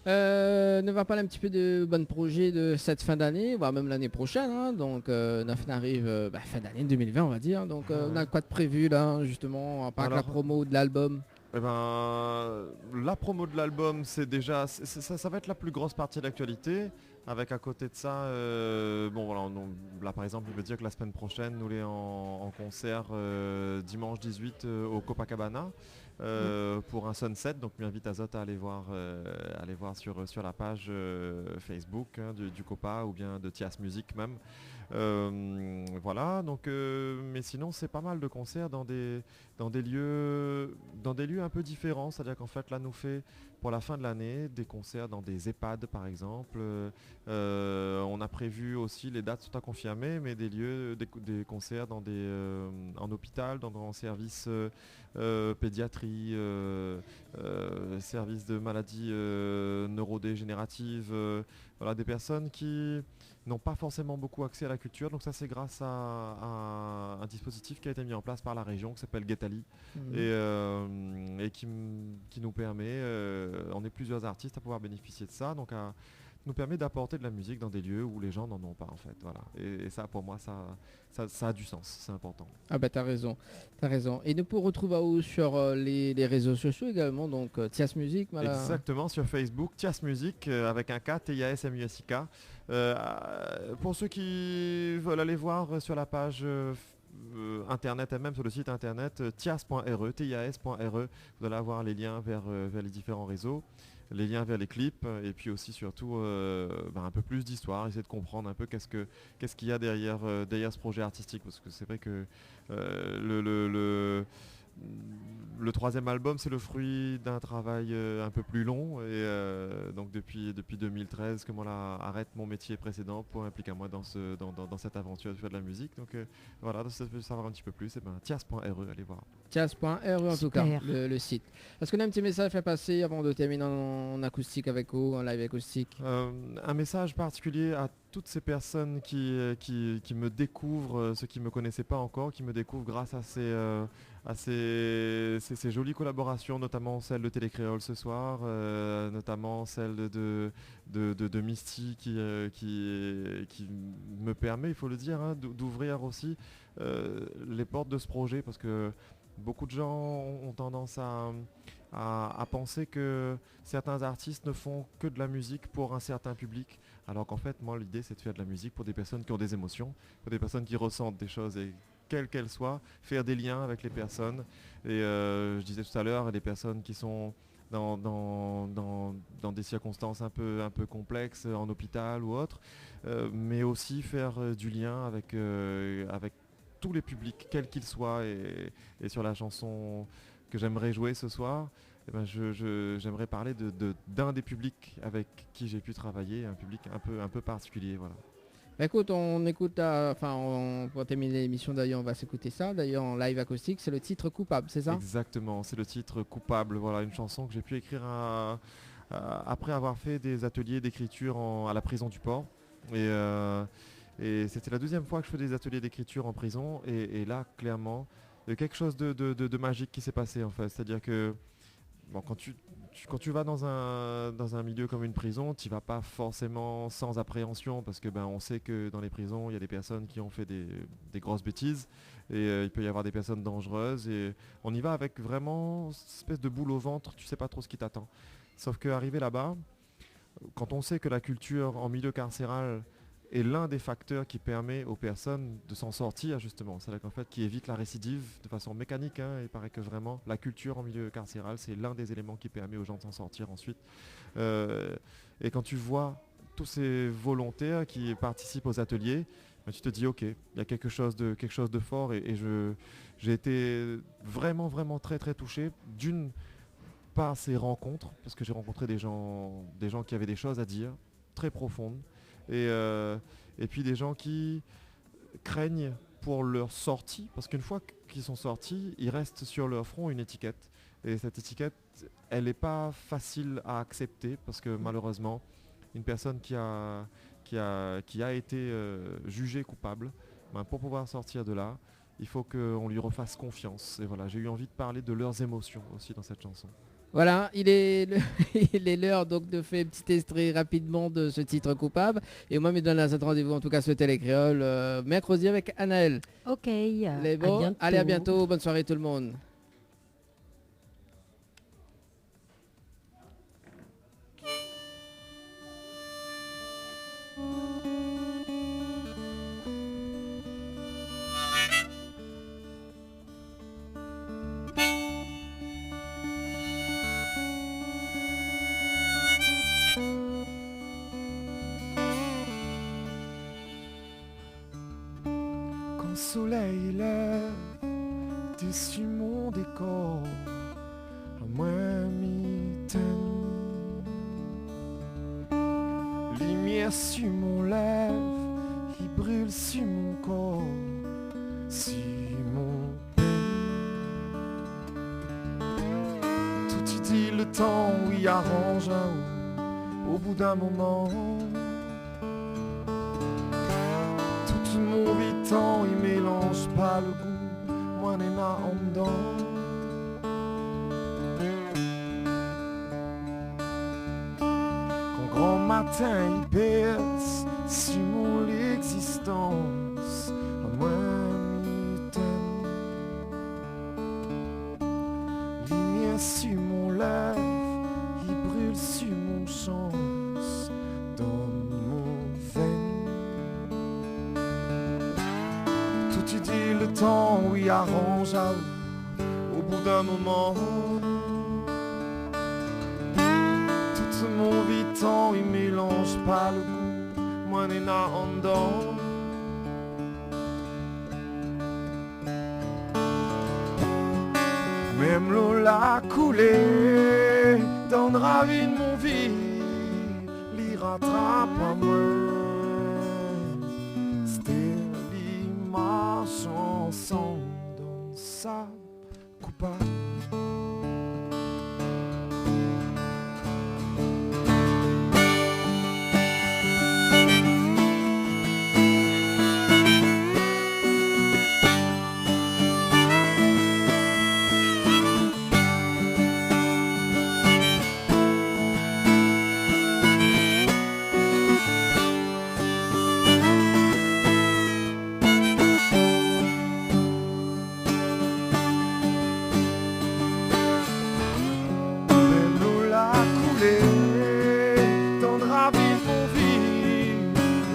S3: Ne va parler un petit peu de bons projets de cette fin d'année, voire même l'année prochaine. Donc, Naf arrive fin d'année 2020, on va dire. Donc, on a quoi de prévu là, justement, à part la promo de l'album?
S7: La promo de l'album, c'est déjà, ça va être la plus grosse partie de l'actualité. Avec à côté de ça, là par exemple, je veux dire que la semaine prochaine, nous sommes en concert dimanche 18 au Copacabana pour un sunset. Donc, je m'invite Azote à aller voir sur la page Facebook du Copa ou bien de Tias Music même. Voilà, donc mais sinon c'est pas mal de concerts dans des lieux un peu différents, c'est-à-dire qu'en fait là nous fait pour la fin de l'année des concerts dans des EHPAD par exemple. On a prévu aussi, les dates sont à confirmer, mais des concerts dans en hôpital, dans services pédiatrie, services de maladies neurodégénératives, voilà, des personnes qui n'ont pas forcément beaucoup accès à la culture. Donc ça c'est grâce à un dispositif qui a été mis en place par la région qui s'appelle Guetali et qui nous permet, on est plusieurs artistes à pouvoir bénéficier de ça, donc nous permet d'apporter de la musique dans des lieux où les gens n'en ont pas en fait. Voilà. Et ça pour moi ça a du sens, c'est important.
S3: Ah t'as raison. Et nous pouvons retrouver où sur les réseaux sociaux également, donc Tias Music.
S7: Exactement, sur Facebook, Tias Music avec un K, TIASMUSIK. Pour ceux qui veulent aller voir sur la page internet et même sur le site internet tias.re, TIAS.re, vous allez avoir les liens vers les différents réseaux, les liens vers les clips et puis aussi surtout un peu plus d'histoire, essayer de comprendre un peu qu'est-ce qu'il y a derrière ce projet artistique, parce que c'est vrai que le troisième album c'est le fruit d'un travail un peu plus long et donc depuis 2013 que moi arrête mon métier précédent pour impliquer moi dans cette aventure de faire de la musique. Donc voilà, si vous voulez savoir un petit peu plus, tias.re, allez voir.
S3: Tias.re en tout cas, le site. Est-ce qu'on a un petit message à faire passer avant de terminer en acoustique avec vous, en live acoustique?
S7: Un message particulier à toutes ces personnes qui me découvrent, ceux qui ne me connaissaient pas encore, qui me découvrent grâce à ces jolies collaborations, notamment celle de Télécréole ce soir, notamment celle de Misty qui me permet, il faut le dire, hein, d'ouvrir aussi les portes de ce projet, parce que beaucoup de gens ont tendance à penser que certains artistes ne font que de la musique pour un certain public, alors qu'en fait, moi, l'idée, c'est de faire de la musique pour des personnes qui ont des émotions, pour des personnes qui ressentent des choses, et quelles qu'elles soient, faire des liens avec les personnes. Et je disais tout à l'heure, des personnes qui sont dans des circonstances un peu complexes, en hôpital ou autre, mais aussi faire du lien avec tous les publics, quels qu'ils soient. Et sur la chanson que j'aimerais jouer ce soir, eh ben j'aimerais parler d'un des publics avec qui j'ai pu travailler, un public un peu particulier. Voilà.
S3: Bah écoute, on écoute, pour terminer l'émission d'ailleurs, on va s'écouter ça, d'ailleurs en live acoustique, c'est le titre Coupable, c'est ça?
S7: Exactement, c'est le titre Coupable, voilà, une chanson que j'ai pu écrire après avoir fait des ateliers d'écriture à la prison du Port. Et c'était la deuxième fois que je fais des ateliers d'écriture en prison, et là, clairement, il y a quelque chose de magique qui s'est passé en fait, c'est-à-dire que bon, quand tu vas dans un milieu comme une prison, tu vas pas forcément sans appréhension, parce que on sait que dans les prisons, il y a des personnes qui ont fait des grosses bêtises, et il peut y avoir des personnes dangereuses, et on y va avec vraiment une espèce de boule au ventre, tu sais pas trop ce qui t'attend. Sauf qu'arrivé là-bas, quand on sait que la culture en milieu carcéral est l'un des facteurs qui permet aux personnes de s'en sortir, justement. C'est-à-dire qu'en fait, qui évite la récidive de façon mécanique. Il paraît que vraiment, la culture en milieu carcéral, c'est l'un des éléments qui permet aux gens de s'en sortir ensuite. Et quand tu vois tous ces volontaires qui participent aux ateliers, tu te dis, ok, il y a quelque chose de fort. Et j'ai été vraiment, vraiment très, très touché par ces rencontres, parce que j'ai rencontré des gens qui avaient des choses à dire, très profondes. Et puis des gens qui craignent pour leur sortie, parce qu'une fois qu'ils sont sortis, ils restent sur leur front une étiquette. Et cette étiquette, elle n'est pas facile à accepter, parce que malheureusement, une personne qui a été jugée coupable, pour pouvoir sortir de là, il faut qu'on lui refasse confiance. Et voilà, j'ai eu envie de parler de leurs émotions aussi dans cette chanson.
S3: Voilà, il est l'heure donc de faire un petit extrait rapidement de ce titre Coupable. Et moi, me donne à cet rendez-vous, en tout cas sur Télécréole, mercredi avec Anaël.
S2: Ok,
S3: Les bons, allez, à bientôt, bonne soirée tout le monde.
S9: Le soleil lève dessus mon décor, à moi mitaine. Lumière sur mon lèvre, qui brûle sur mon corps, sur mon peine. Tout y dit le temps, oui, arrange au bout d'un moment. Mon vitant, il mélange pas le goût, moi n'est pas en dedans. Quand grand matin il perce sur mon existence, à moi mitaine. Lumière sur mon lèvre, il brûle sur mon chance, dans mon veine. Tu dis le temps, oui, arrange au bout d'un moment. Tout mon vitant, il mélange pas le goût, moi n'est pas en dedans. Même l'eau l'a coulé dans le ravin de mon vie, l'y rattrape à moi. Ma chanson dans sa coupable.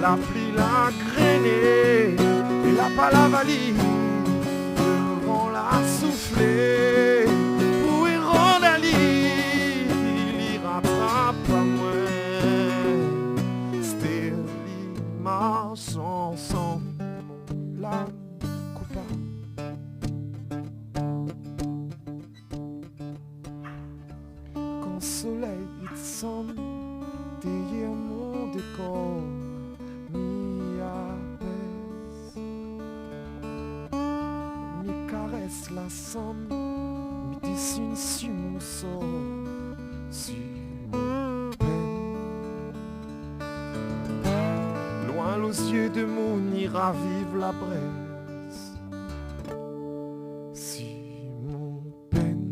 S9: la pluie l'a grainé et la palavali devant la souffler pour y rondali il rattrape à moi c'était ma chanson la coupa quand le soleil il descend derrière mon décor mi apaise mi caresse la somme mi dessine sur mon sort sur mon peine loin aux yeux de mon ira vive la braise sur mon peine.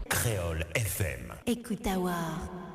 S6: Créole FM.
S1: Écoute Awar.